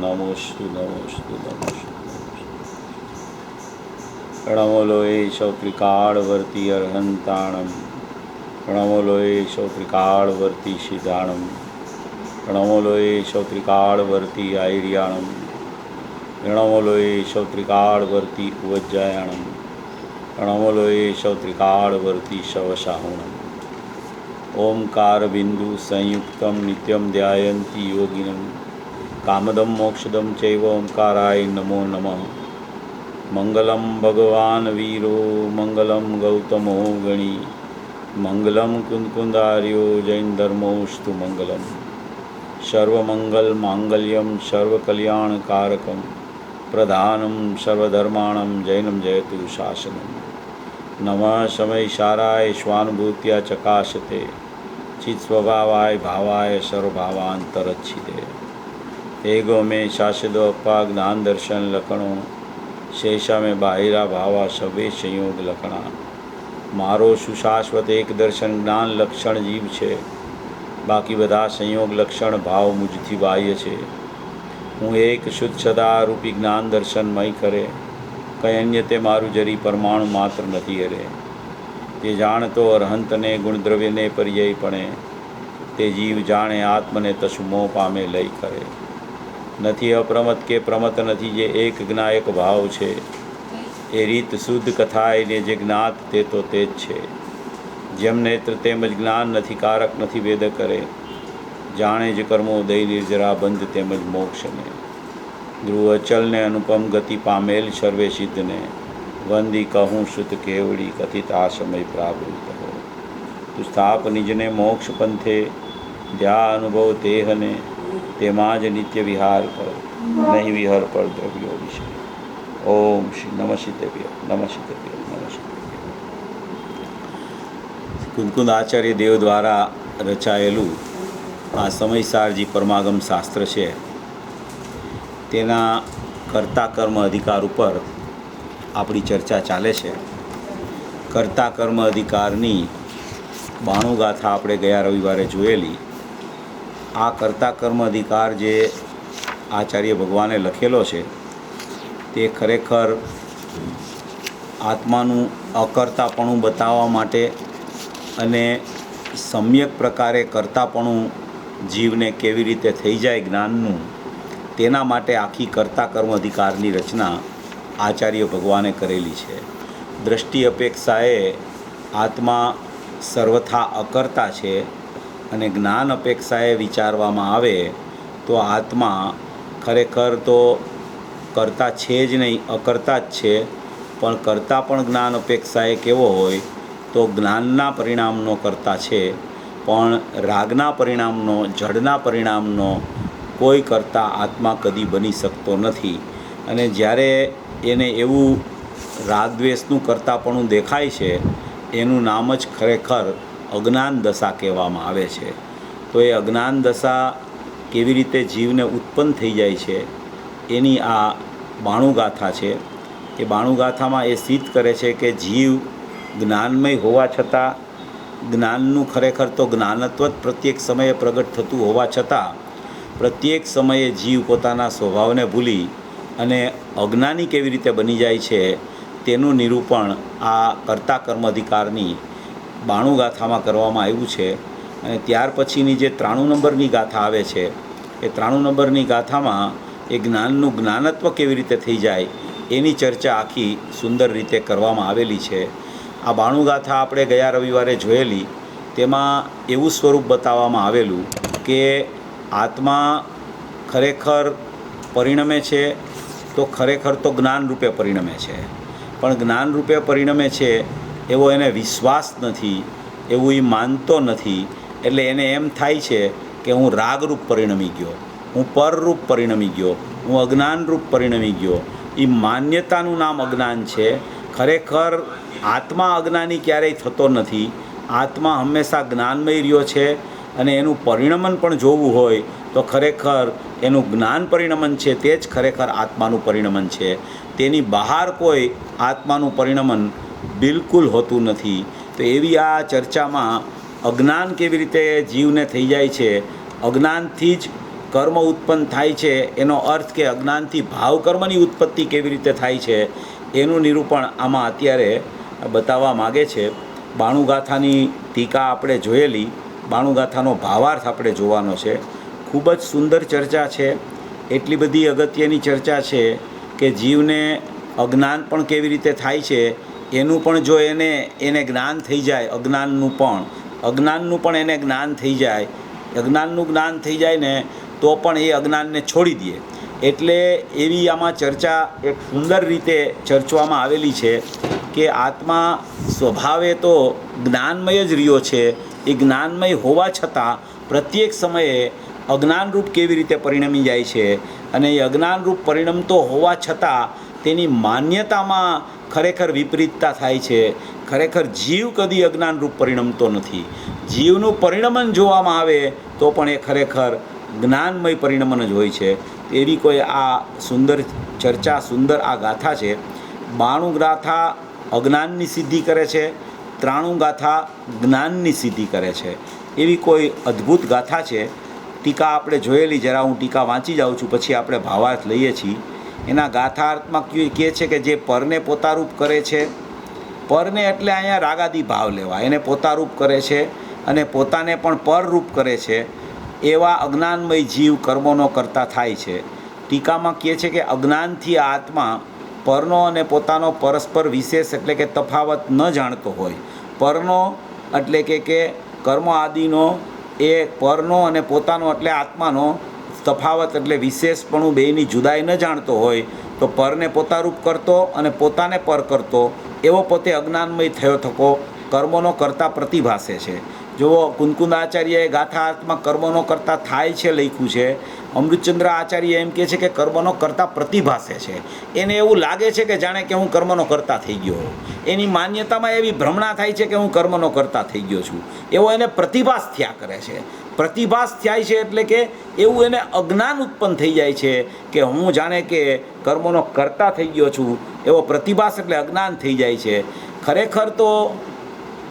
નમોસ્તુ નમોસ્તુ નમોસ્તુ પ્રણમોલોએ સૌત્રિકાળવર્તી અર્હંતાણમ પ્રણમોલોએ સૌત્રિકાળવર્તી સિદ્ધાણમ પ્રણમોલોએ સૌત્રિકાળવર્તી આયર્યાણમ પ્રણમોલોએ સૌત્રિકાળવર્તી ઉવજ્જાયાણમ પ્રણમોલોએ સૌત્રિકાળવર્તી શવસાહુણમ ઓમકાર બિંદુ સંયુક્તમ નિત્યમ ધ્યાયંતી યોગિનમ કામદમ મોક્ષદમ ચૈવ ઓમકારાય નમો નમઃ મંગલમ ભગવાન વીરો મંગલમ ગૌતમો ગણી મંગલમ કુંદકુંદાર્યો જૈન ધર્મોસ્તુ મંગલમ સર્વમંગલ માંગલ્યમ સર્વકલ્યાણકારકમ પ્રધાનમ સર્વધર્માણમ જૈનમ જયતુ શાસનમ નમઃ સમયસારાય સ્વાનુભૂત્યા ચકાશતે ચિત્સ્વભાવાય ભાવાય સર્વભાવાંતરચ્છિદે એગો મેં શાસદો અપ્પા જ્ઞાન દર્શન લખણો શેષા મેં બાહિરા ભાવા સભે સંયોગ લખણા મારો સુશાશ્વત એક દર્શન જ્ઞાન લક્ષણ જીવ છે, બાકી બધા સંયોગ લક્ષણ ભાવ મુજથી બાહ્ય છે. હું એક શુદ્ધ સદારૂપી જ્ઞાન દર્શનમય કરે, કંઈ અન્ય તે મારું જરી પરમાણુ માત્ર નથી હરે. તે જાણતો અરહંતને ગુણદ્રવ્યને પર્યાયપણે, તે જીવ જાણે આત્મને તસુ મોહ પામે લઈ કરે. નથી અપ્રમત કે પ્રમત નથી જે એક જ્ઞાયક ભાવ છે, એ રીત શુદ્ધ કથાયને જે જ્ઞાત તે તો તે જ છે. જેમ નેત્ર તેમજ જ્ઞાન નથી કારક નથી વેદ કરે, જાણે જ કર્મો દય નિર્જરા બંધ તેમજ મોક્ષને. ધ્રુવ અચલને અનુપમ ગતિ પામેલ સર્વે સિદ્ધને, વંદી કહું સુત કેવડી કથિત આ સમય પ્રાવૃત હો. તું સ્થાપ નિજને મોક્ષ પંથે, ધ્યા અનુભવ તેહને, તેમાં જ નિત્ય વિહાર કર, નહીં વિહર પર દ્રવ્યો વિશે. ઓમ શ્રી નમઃ શિતેભ્ય નમઃ શિતેભ્ય નમઃ શિતેભ્ય. કુંદકુંદ આચાર્ય દેવ દ્વારા રચાયેલું આ સમયસારજી પરમાગમ શાસ્ત્ર છે, તેના કર્તા કર્મ અધિકાર ઉપર આપણી ચર્ચા ચાલે છે. કર્તા કર્મ અધિકારની 92 ગાથા આપણે ગયા રવિવારે જોયેલી. આ કર્તા કર્મ અધિકાર જે આચાર્ય ભગવાને લખેલો છે, તે ખરેખર આત્માનું અકર્તાપણું બતાવવા માટે અને સમ્યક પ્રકારે કર્તાપણું જીવને કેવી રીતે થઈ જાય જ્ઞાનનું, તેના માટે આખી કર્તા કર્મ અધિકારની રચના આચાર્ય ભગવાને કરેલી છે. દ્રષ્ટિ અપેક્ષાએ આત્મા સર્વથા અકર્તા છે, અને જ્ઞાન અપેક્ષાએ વિચારવામાં આવે તો આત્મા ખરેખર તો કરતા છે જ નહીં, અકર્તા જ છે. પણ કરતા પણ જ્ઞાન અપેક્ષાએ કેવો હોય તો જ્ઞાનના પરિણામનો કરતા છે, પણ રાગના પરિણામનો, જડના પરિણામનો કોઈ કરતા આત્મા કદી બની શકતો નથી. અને જ્યારે એને એવું રાગદ્વેષનું કરતાપણું દેખાય છે, એનું નામ જ ખરેખર અજ્ઞાન દશા કહેવામાં આવે છે. તો એ અજ્ઞાન દશા કેવી રીતે જીવને ઉત્પન્ન થઈ જાય છે, એની આ 92 ગાથા છે. એ 92 ગાથામાં એ સિદ્ધ કરે છે કે જીવ જ્ઞાનમય હોવા છતાં, જ્ઞાનનું ખરેખર તો જ્ઞાનત્વ જ પ્રત્યેક સમયે પ્રગટ થતું હોવા છતાં, પ્રત્યેક સમયે જીવ પોતાના સ્વભાવને ભૂલી અને અજ્ઞાની કેવી રીતે બની જાય છે, તેનું નિરૂપણ આ કર્તા કર્મ અધિકારની 92 ગાથામાં કરવામાં આવ્યું છે. અને ત્યાર પછીની જે 93 નંબરની ગાથા આવે છે, એ 93 નંબરની ગાથામાં એ જ્ઞાનનું જ્ઞાનત્વ કેવી રીતે થઈ જાય એની ચર્ચા આખી સુંદર રીતે કરવામાં આવેલી છે. આ 92 ગાથા આપણે ગયા રવિવારે જોયેલી. તેમાં એવું સ્વરૂપ બતાવવામાં આવેલું કે આત્મા ખરેખર પરિણમે છે તો ખરેખર તો જ્ઞાન રૂપે પરિણમે છે, પણ જ્ઞાન રૂપે પરિણમે છે એવો એને વિશ્વાસ નથી, એવું એ માનતો નથી. એટલે એને એમ થાય છે કે હું રાગરૂપ પરિણમી ગયો, હું પરરૂપ પરિણમી ગયો, હું અજ્ઞાનરૂપ પરિણમી ગયો. એ માન્યતાનું નામ અજ્ઞાન છે. ખરેખર આત્મા અજ્ઞાની ક્યારેય થતો નથી. આત્મા હંમેશા જ્ઞાનમય રહ્યો છે, અને એનું પરિણમન પણ જોવું હોય તો ખરેખર એનું જ્ઞાન પરિણમન છે, તે જ ખરેખર આત્માનું પરિણમન છે. તેની બહાર કોઈ આત્માનું પરિણમન બિલકુલ હોતું નથી. તો એવી આ ચર્ચામાં અજ્ઞાન કેવી રીતે જીવને થઈ જાય છે, અજ્ઞાનથી જ કર્મ ઉત્પન્ન થાય છે, એનો અર્થ કે અજ્ઞાનથી ભાવ કર્મની ઉત્પત્તિ કેવી રીતે થાય છે એનું નિરૂપણ આમાં અત્યારે બતાવવા માગે છે. બાણુગાથાની ટીકા આપણે જોયેલી, બાણુગાથાનો ભાવાર્થ આપણે જોવાનો છે. ખૂબ જ સુંદર ચર્ચા છે. એટલી બધી અગત્યની ચર્ચા છે કે જીવને અજ્ઞાન પણ કેવી રીતે થાય છે એનું પણ જો એને જ્ઞાન થઈ જાય, અજ્ઞાનનું પણ એને જ્ઞાન થઈ જાય, અજ્ઞાનનું જ્ઞાન થઈ જાય ને તો પણ એ અજ્ઞાનને છોડી દે. એટલે એવી આમાં ચર્ચા એક સુંદર રીતે ચર્ચવામાં આવેલી છે કે આત્મા સ્વભાવે તો જ્ઞાનમય જ રહ્યો છે. એ જ્ઞાનમય હોવા છતાં પ્રત્યેક સમયે અજ્ઞાનરૂપ કેવી રીતે પરિણમી જાય છે, અને એ અજ્ઞાનરૂપ પરિણમતો હોવા છતાં તેની માન્યતામાં ખરેખર વિપરીતતા થાય છે. ખરેખર જીવ કદી અજ્ઞાનરૂપ પરિણમતો નથી. જીવનું પરિણમન જોવામાં આવે તો પણ એ ખરેખર જ્ઞાનમય પરિણમન જ હોય છે. એવી કોઈ આ સુંદર ચર્ચા, સુંદર આ ગાથા છે. 92 ગાથા અજ્ઞાનની સિદ્ધિ કરે છે, 93 ગાથા જ્ઞાનની સિદ્ધિ કરે છે. એવી કોઈ અદ્ભુત ગાથા છે. ટીકા આપણે જોયેલી, જરા હું ટીકા વાંચી જાઉં છું, પછી આપણે ભાવાર્થ લઈએ છીએ. એના ગાથાર્થમાં કહે છે કે જે પરને પોતારૂપ કરે છે, પરને એટલે અહીંયા રાગાદી ભાવ લેવા, એને પોતારૂપ કરે છે અને પોતાને પણ પરરૂપ કરે છે, એવા અજ્ઞાનમય જીવ કર્મોનો કરતા થાય છે. ટીકામાં કહે છે કે અજ્ઞાનથી આત્મા પરનો અને પોતાનો પરસ્પર વિશેષ એટલે કે તફાવત ન જાણતો હોય. પરનો એટલે કે કર્મ આદિનો એ પરનો અને પોતાનો એટલે આત્માનો તફાવત એટલે વિશેષપણું બેયની જુદાઈ ન જાણતો હોય તો પરને પોતારૂપ કરતો અને પોતાને પર કરતો એવો પોતે અજ્ઞાનમય થયો થકો કર્મોનો કરતા પ્રતિભાસે છે. જુઓ, કુંદકુંદાચાર્યએ ગાથાર્થમાં કર્મોનો કરતા થાય છે લખ્યું છે. અમૃતચંદ્ર આચાર્ય એમ કહે છે કે કર્મનો કરતા પ્રતિભાસે છે. એને એવું લાગે છે કે જાણે કે હું કર્મનો કરતા થઈ ગયો. એની માન્યતામાં એવી ભ્રમણા થાય છે કે હું કર્મનો કરતા થઈ ગયો છું, એવો એને પ્રતિભાસ થયા કરે છે. પ્રતિભાસ થાય છે એટલે કે એવું એને અજ્ઞાન ઉત્પન્ન થઈ જાય છે કે હું જાણે કે કર્મોનો કરતા થઈ ગયો છું, એવો પ્રતિભાસ એટલે અજ્ઞાન થઈ જાય છે. ખરેખર તો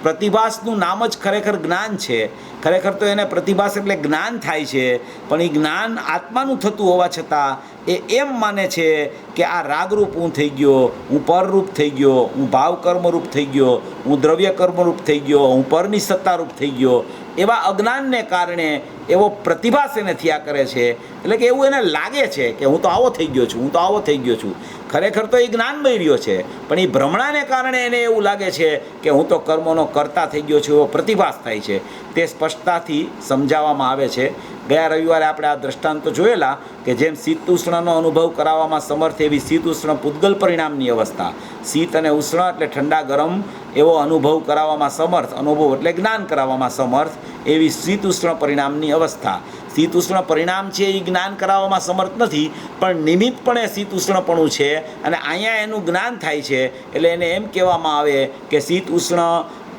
પ્રતિભાસનું નામ જ ખરેખર જ્ઞાન છે. ખરેખર તો એને પ્રતિભાસ એટલે જ્ઞાન થાય છે, પણ એ જ્ઞાન આત્માનું થતું હોવા છતાં એ એમ માને છે કે આ રાગરૂપ હું થઈ ગયો, હું પરરૂપ થઈ ગયો, હું ભાવ કર્મરૂપ થઈ ગયો, હું દ્રવ્ય કર્મરૂપ થઈ ગયો, હું પરની સત્તારૂપ થઈ ગયો. એવા અજ્ઞાનને કારણે એવો પ્રતિભાસ એને થયા કરે છે. એટલે કે એવું એને લાગે છે કે હું તો આવો થઈ ગયો છું, હું તો આવો થઈ ગયો છું. ખરેખર તો એ જ્ઞાનમય રહ્યો છે, પણ એ ભ્રમણાને કારણે એને એવું લાગે છે કે હું તો કર્મોનો કરતા થઈ ગયો છું, એવો પ્રતિભાસ થાય છે. તે સ્પષ્ટતાથી સમજાવવામાં આવે છે. ગયા રવિવારે આપણે આ દ્રષ્ટાંતો જોયેલા કે જેમ શીત ઉષ્ણનો અનુભવ કરાવવામાં સમર્થ એવી શીત ઉષ્ણ પૂતગલ પરિણામની અવસ્થા, શીત અને ઉષ્ણ એટલે ઠંડા ગરમ એવો અનુભવ કરાવવામાં સમર્થ, અનુભવ એટલે જ્ઞાન કરાવવામાં સમર્થ એવી શીત ઉષ્ણ પરિણામની અવસ્થા. શીત ઉષ્ણ પરિણામ છે એ જ્ઞાન કરાવવામાં સમર્થ નથી, પણ નિમિત્તપણે શીત ઉષ્ણપણું છે અને અહીંયા એનું જ્ઞાન થાય છે. એટલે એને એમ કહેવામાં આવે કે શીત ઉષ્ણ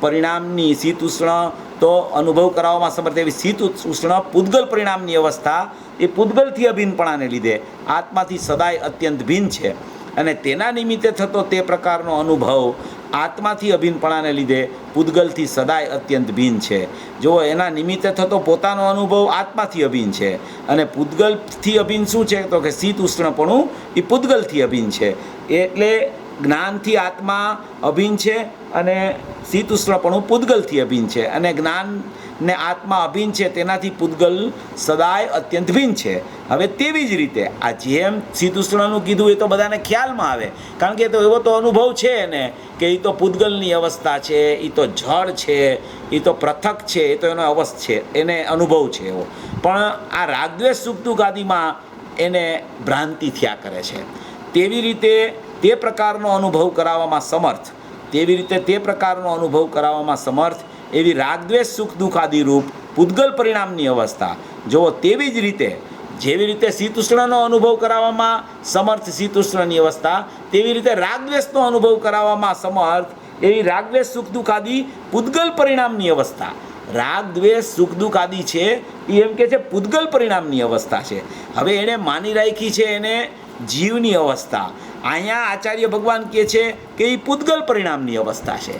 પરિણામની, શીત ઉષ્ણ તો અનુભવ કરાવવામાં સમર્થ એવી શીત ઉષ્ણ પૂતગલ પરિણામની અવસ્થા એ પૂતગલથી અભિન્નપણાને લીધે આત્માથી સદાય અત્યંત ભિન્ન છે, અને તેના નિમિત્તે થતો તે પ્રકારનો અનુભવ આત્માથી અભિન્નપણાને લીધે પૂતગલથી સદાય અત્યંત ભિન્ન છે. જો એના નિમિત્તે થતો પોતાનો અનુભવ આત્માથી અભિન્ન છે, અને પૂતગલથી અભિન્ન શું છે તો કે શીત ઉષ્ણપણું એ પૂતગલથી અભિન્ન છે. એટલે જ્ઞાનથી આત્મા અભિન્ન છે અને શીત ઉષ્ણપણું પૂતગલથી અભિન્ન છે, અને જ્ઞાનને આત્મા અભિન્ન છે તેનાથી પૂતગલ સદાય અત્યંત ભિન્ન છે. હવે તેવી જ રીતે આ જેમ શીત ઉષ્ણનું કીધું એ તો બધાને ખ્યાલમાં આવે, કારણ કે તો એવો તો અનુભવ છે ને કે એ તો પૂતગલની અવસ્થા છે, એ તો જળ છે, એ તો પૃથક છે, એ તો એનો અવસ્થા છે, એને અનુભવ છે એવો. પણ આ રાગદ્વેષ સુખ દુઃખ આદિમાં એને ભ્રાંતિ થયા કરે છે. તેવી રીતે તે પ્રકારનો અનુભવ કરાવવામાં સમર્થ, તેવી રીતે તે પ્રકારનો અનુભવ કરાવવામાં સમર્થ એવી રાગદ્વેષ સુખ દુઃખ આદિ રૂપ પૂતગલ પરિણામની અવસ્થા. જો તેવી જ રીતે જેવી રીતે શીત ઉષ્ણનો અનુભવ કરાવવામાં સમર્થ શીત ઉષ્ણની અવસ્થા, તેવી રીતે રાગદ્વેષનો અનુભવ કરાવવામાં સમર્થ એવી રાગદ્વેષ સુખ દુઃખ આદિ પૂતગલ પરિણામની અવસ્થા. રાગ દ્વેષ સુખ દુઃખ આદિ છે એ એમ કે છે પૂતગલ પરિણામની અવસ્થા છે. હવે એણે માની રાખી છે એને જીવની અવસ્થા. અહીંયા આચાર્ય ભગવાન કહે છે કે એ પૂતગલ પરિણામની અવસ્થા છે.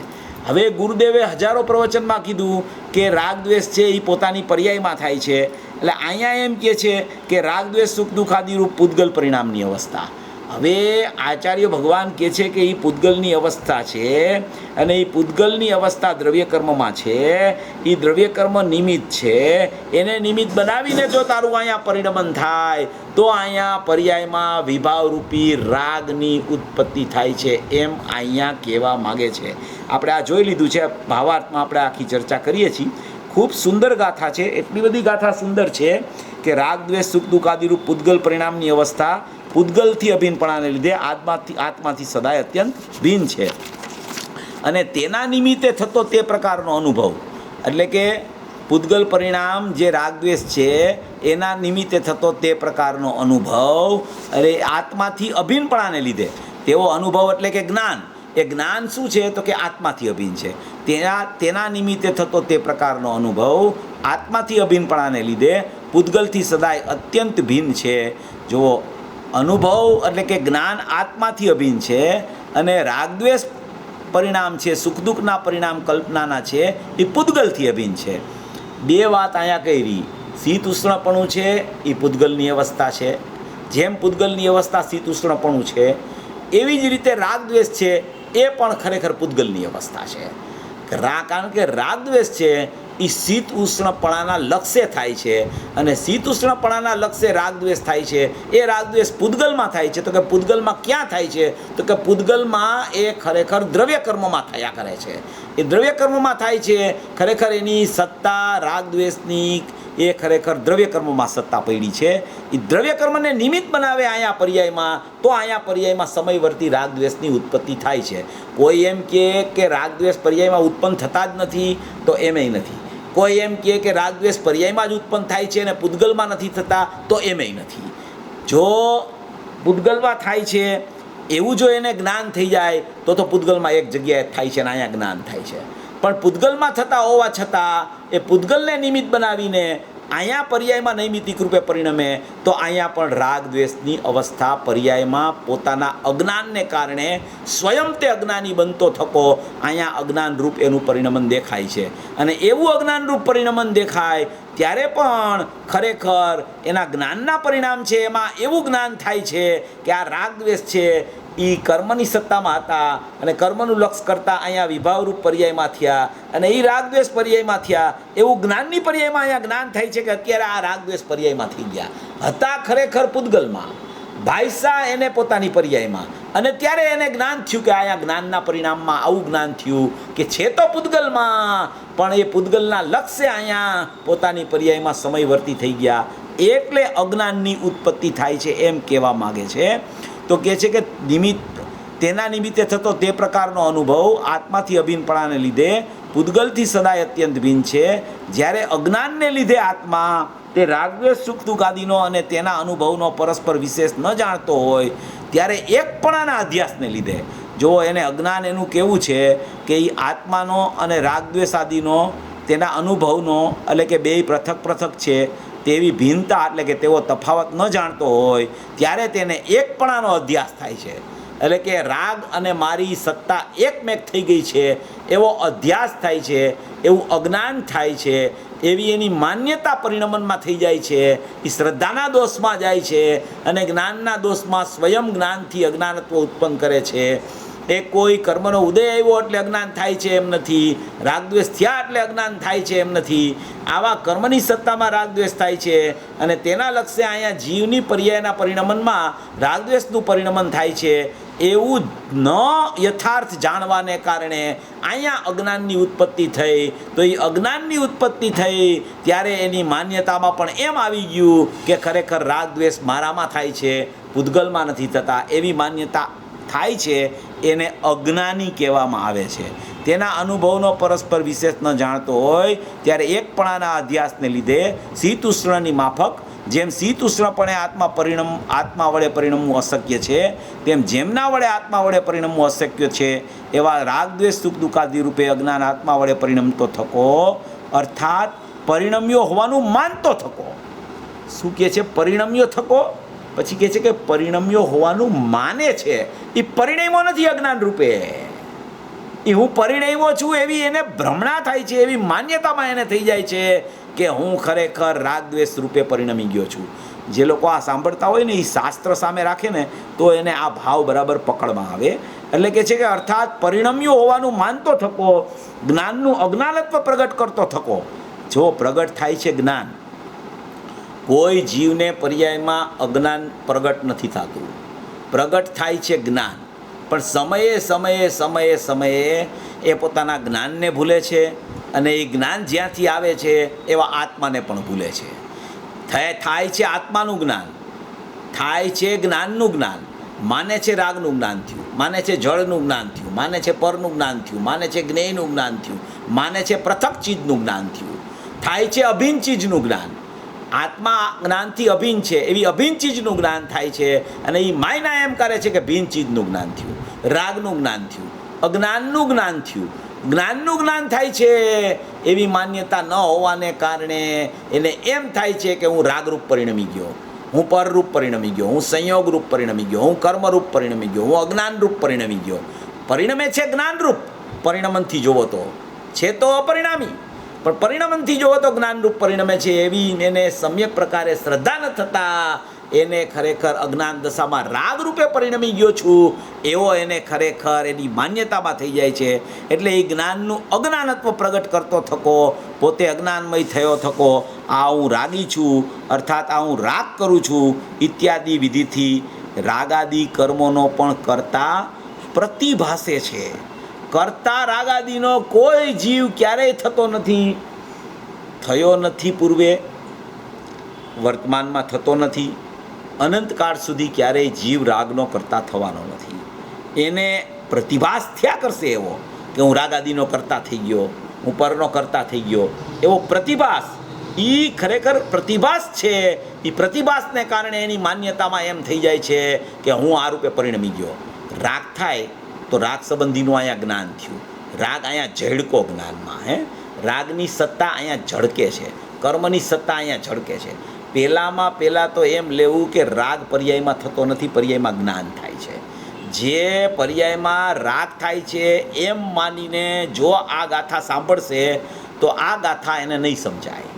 હવે ગુરુદેવે હજારો પ્રવચનમાં કીધું કે રાગ દ્વેષ છે એ પોતાની પર્યાયમાં થાય છે, એટલે અહીંયા એમ કહે છે કે રાગ દ્વેષ સુખ દુઃખ આદિરૂપ પૂતગલ પરિણામની અવસ્થા. હવે આચાર્ય ભગવાન કહે છે કે એ પૂતગલની અવસ્થા છે અને એ પૂતગલની અવસ્થા દ્રવ્યકર્મમાં છે. એ દ્રવ્યકર્મ નિમિત્ત છે. એને નિમિત્ત બનાવીને જો તારું અહીંયા પરિણમન થાય તો અહીંયા પર્યાયમાં વિભાવરૂપી રાગની ઉત્પત્તિ થાય છે એમ અહીંયા કહેવા માગે છે. આપણે આ જોઈ લીધું છે, ભાવાર્થમાં આપણે આખી ચર્ચા કરીએ છીએ. ખૂબ સુંદર ગાથા છે. એટલી બધી ગાથા સુંદર છે કે રાગ દ્વેષ સુખ દુઃખ આદિરૂપ પૂતગલ પરિણામની અવસ્થા પૂતગલથી અભિન્નપણાને લીધે આત્માથી સદાય અત્યંત ભિન્ન છે અને તેના નિમિત્તે થતો તે પ્રકારનો અનુભવ, એટલે કે પૂતગલ પરિણામ જે રાગદ્વેષ છે એના નિમિત્તે થતો તે પ્રકારનો અનુભવ, અરે આત્માથી અભિન્નપણાને લીધે તેવો અનુભવ એટલે કે જ્ઞાન. એ જ્ઞાન શું છે તો કે આત્માથી અભિન્ન છે. તેના નિમિત્તે થતો તે પ્રકારનો અનુભવ આત્માથી અભિન્નપણાને લીધે પૂતગલથી સદાય અત્યંત ભિન્ન છે. જો અનુભવ એટલે કે જ્ઞાન આત્માથી અભિન્ન છે અને રાગદ્વેષ પરિણામ છે, સુખ દુઃખના પરિણામ કલ્પનાના છે, એ પૂતગલથી અભિન્ન છે. બે વાત અહીંયા કરી. શીત ઉષ્ણપણું છે એ પૂતગલની અવસ્થા છે. જેમ પૂતગલની અવસ્થા શીત ઉષ્ણપણું છે એવી જ રીતે રાગદ્વેષ છે એ પણ ખરેખર પૂતગલની અવસ્થા છે. કારણ કે રાગદ્વેષ છે એ શીત ઉષ્ણપણાના લક્ષ્ય થાય છે અને શીત ઉષ્ણપણાના લક્ષ્ય રાગદ્વેષ થાય છે. એ રાગદ્વેષ પૂતગલમાં થાય છે. તો કે પૂતગલમાં ક્યાં થાય છે તો કે પૂતગલમાં એ ખરેખર દ્રવ્યકર્મમાં થયા કરે છે. એ દ્રવ્યકર્મમાં થાય છે. ખરેખર એની સત્તા રાગદ્વેષની એ ખરેખર દ્રવ્યકર્મમાં સત્તા પડી છે. એ દ્રવ્યકર્મને નિમિત્ત બનાવે અહીંયા પર્યાયમાં, તો અહીંયા પર્યાયમાં સમયવર્તી રાગદ્વેષની ઉત્પત્તિ થાય છે. કોઈ એમ કે રાગદ્વેષ પર્યાયમાં ઉત્પન્ન થતા જ નથી તો એમેય નથી. કોઈ એમ કે રાગદ્વેષ પર્યાયમાં જ ઉત્પન્ન થાય છે અને પૂતગલમાં નથી થતા તો એમેય નથી. જો પૂતગલમાં થાય છે એવું જો એને જ્ઞાન થઈ જાય તો પૂતગલમાં એક જગ્યાએ થાય છે અને અહીંયા જ્ઞાન થાય છે. પણ પૂતગલમાં થતા હોવા છતાં એ પૂતગલને નિમિત્ત બનાવીને અહીંયા પર્યાયમાં નૈમિતિક રૂપે પરિણમે તો અહીંયા પણ રાગ દ્વેષની અવસ્થા પર્યાયમાં પોતાના અજ્ઞાનને કારણે સ્વયં તે અજ્ઞાની બનતો થકો અહીંયા અજ્ઞાનરૂપ એનું પરિણમન દેખાય છે. અને એવું અજ્ઞાનરૂપ પરિણમન દેખાય ત્યારે પણ ખરેખર એના જ્ઞાનના પરિણામ છે એમાં એવું જ્ઞાન થાય છે કે આ રાગ દ્વેષ છે એ કર્મની સત્તામાં હતા અને કર્મનું લક્ષ્ય કરતાં અહીંયા વિભાવરૂપ પર્યાયમાં થયા અને એ રાગદ્વેષ પર્યાયમાં થયા. એવું જ્ઞાનની પર્યાયમાં અહીંયા જ્ઞાન થાય છે કે અત્યારે આ રાગદ્વેષ પર્યાયમાં થઈ ગયા હતા ખરેખર પૂતગલમાં, ભાઈસા એને પોતાની પર્યાયમાં, અને ત્યારે એને જ્ઞાન થયું કે અહીંયા જ્ઞાનના પરિણામમાં આવું જ્ઞાન થયું કે છે તો પૂતગલમાં પણ એ પૂતગલના લક્ષ્ય અહીંયા પોતાની પર્યાયમાં સમયવર્તી થઈ ગયા એટલે અજ્ઞાનની ઉત્પત્તિ થાય છે એમ કહેવા માગે છે. તો કહે છે કે તેના નિમિત્તે થતો તે પ્રકારનો અનુભવ આત્માથી અભિન્નપણાને લીધે પૂતગલથી સદાય અત્યંત ભિન્ન છે. જ્યારે અજ્ઞાનને લીધે આત્મા તે રાગદ્વેષ સુખ દુઃખ આદિનો અને તેના અનુભવનો પરસ્પર વિશેષ ન જાણતો હોય ત્યારે એકપણાના અધ્યાસને લીધે, જો એને અજ્ઞાન એનું કેવું છે કે એ આત્માનો અને રાગદ્વેષ આદિનો તેના અનુભવનો એટલે કે બેય પૃથક પૃથક છે તેવી ભિન્નતા એટલે કે તેવો તફાવત ન જાણતો હોય ત્યારે તેને એકપણાનો અધ્યાસ થાય છે. એટલે કે રાગ અને મારી સત્તા એકમેક થઈ ગઈ છે એવો અધ્યાસ થાય છે, એવું અજ્ઞાન થાય છે, એવી એની માન્યતા પરિણમનમાં થઈ જાય છે. એ શ્રદ્ધાના દોષમાં જાય છે અને જ્ઞાનના દોષમાં સ્વયં જ્ઞાનથી અજ્ઞાનત્વ ઉત્પન્ન કરે છે. એ કોઈ કર્મનો ઉદય આવ્યો એટલે અજ્ઞાન થાય છે એમ નથી, રાગદ્વેષ થયા એટલે અજ્ઞાન થાય છે એમ નથી. આવા કર્મની સત્તામાં રાગદ્વેષ થાય છે અને તેના લક્ષ્ય અહીંયા જીવની પર્યાયના પરિણમનમાં રાગદ્વેષનું પરિણમન થાય છે. એવું ન યથાર્થ જાણવાને કારણે અહીંયા અજ્ઞાનની ઉત્પત્તિ થઈ. તો એ અજ્ઞાનની ઉત્પત્તિ થઈ ત્યારે એની માન્યતામાં પણ એમ આવી ગયું કે ખરેખર રાગદ્વેષ મારામાં થાય છે, પૂતગલમાં નથી થતા, એવી માન્યતા થાય છે. એને અજ્ઞાની કહેવામાં આવે છે. તેના અનુભવનો પરસ્પર વિશેષ ન જાણતો હોય ત્યારે એકપણાના અધ્યાસને લીધે શીત ઉષ્ણની માફક જેમ શીત ઉષ્ણપણે આત્મા વડે પરિણમવું અશક્ય છે તેમ જેમના વડે આત્મા વડે પરિણમવું અશક્ય છે એવા રાગદ્વેષ સુખ દુઃખાદિ રૂપે અજ્ઞાન આત્મા વડે પરિણમતો થકો, અર્થાત પરિણમ્યો હોવાનું માનતો થકો. શું કહે છે? પરિણમ્યો થકો. પછી કહે છે કે પરિણમ્યો હોવાનું માને છે. એ પરિણમ્યો નથી અજ્ઞાન રૂપે, એ હું પરિણમ્યો છું એવી એને ભ્રમણા થાય છે, એવી માન્યતામાં એને થઈ જાય છે કે હું ખરેખર રાગ દ્વેષ રૂપે પરિણમી ગયો છું. જે લોકો આ સાંભળતા હોય ને એ શાસ્ત્ર સામે રાખે ને તો એને આ ભાવ બરાબર પકડમાં આવે. એટલે કે છે કે અર્થાત પરિણમ્યો હોવાનું માનતો થકો, જ્ઞાનનું અજ્ઞાનત્વ પ્રગટ કરતો થકો. જો પ્રગટ થાય છે જ્ઞાન, કોઈ જીવને પર્યાયમાં અજ્ઞાન પ્રગટ નથી થતું, પ્રગટ થાય છે જ્ઞાન. પણ સમયે સમયે સમયે સમયે એ પોતાના જ્ઞાનને ભૂલે છે અને એ જ્ઞાન જ્યાંથી આવે છે એવા આત્માને પણ ભૂલે છે. થાય છે આત્માનું જ્ઞાન, થાય છે જ્ઞાનનું જ્ઞાન, માને છે રાગનું જ્ઞાન થયું, માને છે જળનું જ્ઞાન થયું, માને છે પરનું જ્ઞાન થયું, માને છે જ્ઞેયનું જ્ઞાન થયું, માને છે પૃથક ચીજનું જ્ઞાન થયું. થાય છે અભિન્ન ચીજનું જ્ઞાન. આત્મા જ્ઞાનથી અભિન્ન છે એવી અભિન્ન ચીજનું જ્ઞાન થાય છે અને એ માયના એમ કરે છે કે ભિન્ન ચીજનું જ્ઞાન થયું, રાગનું જ્ઞાન થયું, અજ્ઞાનનું જ્ઞાન થયું. જ્ઞાનનું જ્ઞાન થાય છે એવી માન્યતા ન હોવાને કારણે એને એમ થાય છે કે હું રાગરૂપ પરિણમી ગયો, હું પરરૂપ પરિણમી ગયો, હું સંયોગરૂપ પરિણમી ગયો, હું કર્મરૂપ પરિણમી ગયો, હું અજ્ઞાનરૂપ પરિણમી ગયો. પરિણમે છે જ્ઞાનરૂપ, પરિણમનથી જોવો તો છે તો અપરિણામી, પણ પરિણમનથી જોવો તો જ્ઞાનરૂપ પરિણમે છે. એવી એને સમ્યક પ્રકારે શ્રદ્ધા ન થતાં એને ખરેખર અજ્ઞાન દશામાં રાગ રૂપે પરિણમી ગયો છું એવો એને ખરેખર એની માન્યતામાં થઈ જાય છે. એટલે એ જ્ઞાનનું અજ્ઞાનત્વ પ્રગટ કરતો થકો, પોતે અજ્ઞાનમય થયો થકો, આ હું રાગી છું અર્થાત આ હું રાગ કરું છું ઇત્યાદિ વિધિથી રાગાદિ કર્મોનો પણ કરતા પ્રતિભાસે છે. કરતા રાગાદિનો કોઈ જીવ ક્યારેય થતો નથી, થયો નથી પૂર્વે, વર્તમાનમાં થતો નથી, અનંતકાળ સુધી ક્યારેય જીવ રાગનો કરતા થવાનો નથી. એને પ્રતિભાસ થયા કરશે એવો કે હું રાગાદિનો કરતા થઈ ગયો, હું પરનો કરતા થઈ ગયો, એવો પ્રતિભાસ. એ ખરેખર પ્રતિભાસ છે. એ પ્રતિભાસને કારણે એની માન્યતામાં એમ થઈ જાય છે કે હું આ રૂપે પરિણમી ગયો. રાગ થાય તો રાગ સંબંધીનું અહીંયા જ્ઞાન થયું, રાગ અહીંયા ઝળકો જ્ઞાનમાં, રાગની સત્તા અહીંયા ઝળકે છે, કર્મની સત્તા અહીંયા ઝળકે છે. પહેલાં તો એમ લેવું કે રાગ પર્યાયમાં થતો નથી, પર્યાયમાં જ્ઞાન થાય છે. જે પર્યાયમાં રાગ થાય છે એમ માનીને જો આ ગાથા સાંભળશે તો આ ગાથા એને નહીં સમજાય.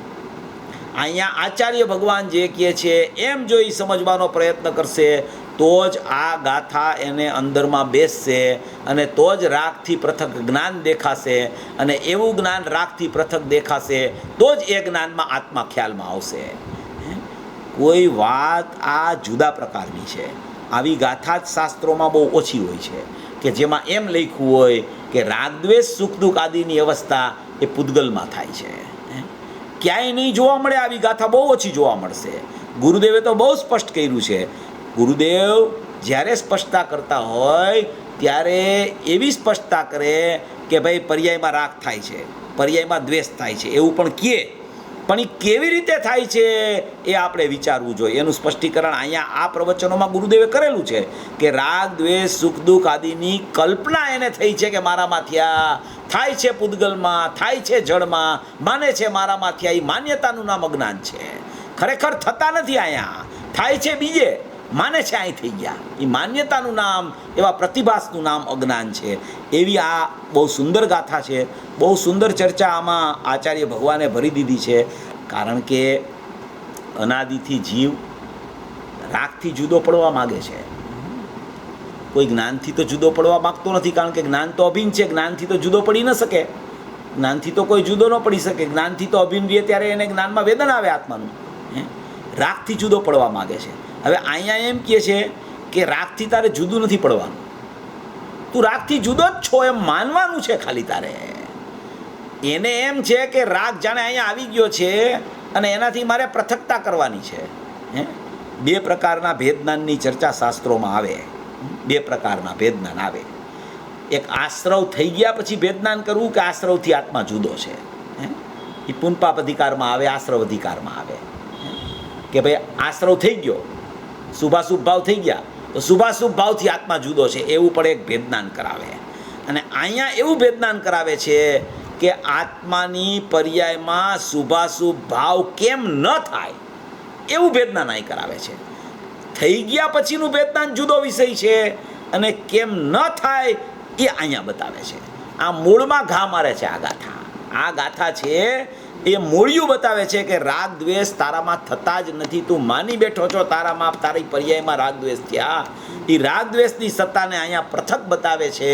અહીંયા આચાર્ય ભગવાન જે કહે છે એમ જો એ સમજવાનો પ્રયત્ન કરશે તો જ આ ગાથા એને અંદરમાં બેસશે અને તો જ રાગથી પૃથક જ્ઞાન દેખાશે અને એવું જ્ઞાન રાગથી પૃથક દેખાશે તો જ એ જ્ઞાનમાં આત્મા ખ્યાલમાં આવશે. કોઈ વાત આ જુદા પ્રકારની છે. આવી ગાથા જ શાસ્ત્રોમાં બહુ ઓછી હોય છે કે જેમાં એમ લખ્યું હોય કે રાગદ્વેષ સુખ દુઃખ આદિની અવસ્થા એ પૂતગલમાં થાય છે. ક્યાંય નહીં જોવા મળે, આવી ગાથા બહુ ઓછી જોવા મળશે. ગુરુદેવે તો બહુ સ્પષ્ટ કર્યું છે. ગુરુદેવ જ્યારે સ્પષ્ટતા કરતા હોય ત્યારે એવી સ્પષ્ટતા કરે કે ભાઈ પર્યાયમાં રાગ થાય છે, પર્યાયમાં દ્વેષ થાય છે એવું પણ કહે, પણ એ કેવી રીતે થાય છે એ આપણે વિચારવું જોઈએ. એનું સ્પષ્ટીકરણ અહીંયા આ પ્રવચનોમાં ગુરુદેવે કરેલું છે કે રાગ દ્વેષ સુખ દુઃખ આદિની કલ્પના એને થઈ છે કે મારામાં થયા, થાય છે પૂતગલમાં, થાય છે જળમાં, માને છે મારામાં થયા. એ માન્યતાનું નામ અજ્ઞાન છે. ખરેખર થતા નથી, અહીંયા થાય છે બીજે, માને છે અહીં થઈ ગયા. એ માન્યતાનું નામ, એવા પ્રતિભાસનું નામ અજ્ઞાન છે. એવી આ બહુ સુંદર ગાથા છે. બહુ સુંદર ચર્ચા આમાં આચાર્ય ભગવાને ભરી દીધી છે. કારણ કે અનાદિથી જીવ રાગથી જુદો પડવા માગે છે, કોઈ જ્ઞાનથી તો જુદો પડવા માગતો નથી. કારણ કે જ્ઞાન તો અભિન્ન છે, જ્ઞાનથી તો જુદો પડી ન શકે, જ્ઞાનથી તો કોઈ જુદો ન પડી શકે. જ્ઞાનથી તો અભિન્ન રહે ત્યારે એને જ્ઞાનમાં વેદન આવે આત્માનું. રાગથી જુદો પડવા માગે છે. હવે અહીંયા એમ કહે છે કે રાગથી તારે જુદું નથી પડવાનું, તું રાગથી જુદો જ છો એમ માનવાનું છે ખાલી તારે. એને એમ છે કે રાગ જાણે અહીંયા આવી ગયો છે અને એનાથી મારે પૃથકતા કરવાની છે. બે પ્રકારના ભેદજ્ઞાનની ચર્ચા શાસ્ત્રોમાં આવે, બે પ્રકારના ભેદજ્ઞાન આવે. એક આશ્રવ થઈ ગયા પછી ભેદજ્ઞાન કરવું કે આશ્રવથી આત્મા જુદો છે. એ પુનપાપ અધિકારમાં આવે, આશ્રવ અધિકારમાં આવે કે ભાઈ આશ્રવ થઈ ગયો, શુભાશુભ ભાવ થઈ ગયા તો શુભાશુભ ભાવથી આત્મા જુદો છે, એવું પણ એક ભેદજ્ઞાન કરાવે. અને અહીંયા એવું ભેદજ્ઞાન કરાવે છે કે આત્માની પર્યાયમાં શુભાશુભ ભાવ કેમ ન થાય એવું ભેદજ્ઞાન અહીં કરાવે છે. થઈ ગયા પછીનું ભેદજ્ઞાન જુદો વિષય છે અને કેમ ન થાય એ અહીંયા બતાવે છે. આ મૂળમાં ઘા મારે છે આ ગાથા. આ ગાથા છે એ મૂળિયું બતાવે છે કે રાગ દ્વેષ તારામાં થતા જ નથી. તું માની બેઠો છો તારામાં તારી પર્યાયમાં રાગ દ્વેષ થયા. એ રાગ દ્વેષની સત્તાને અહીંયા પૃથક બતાવે છે.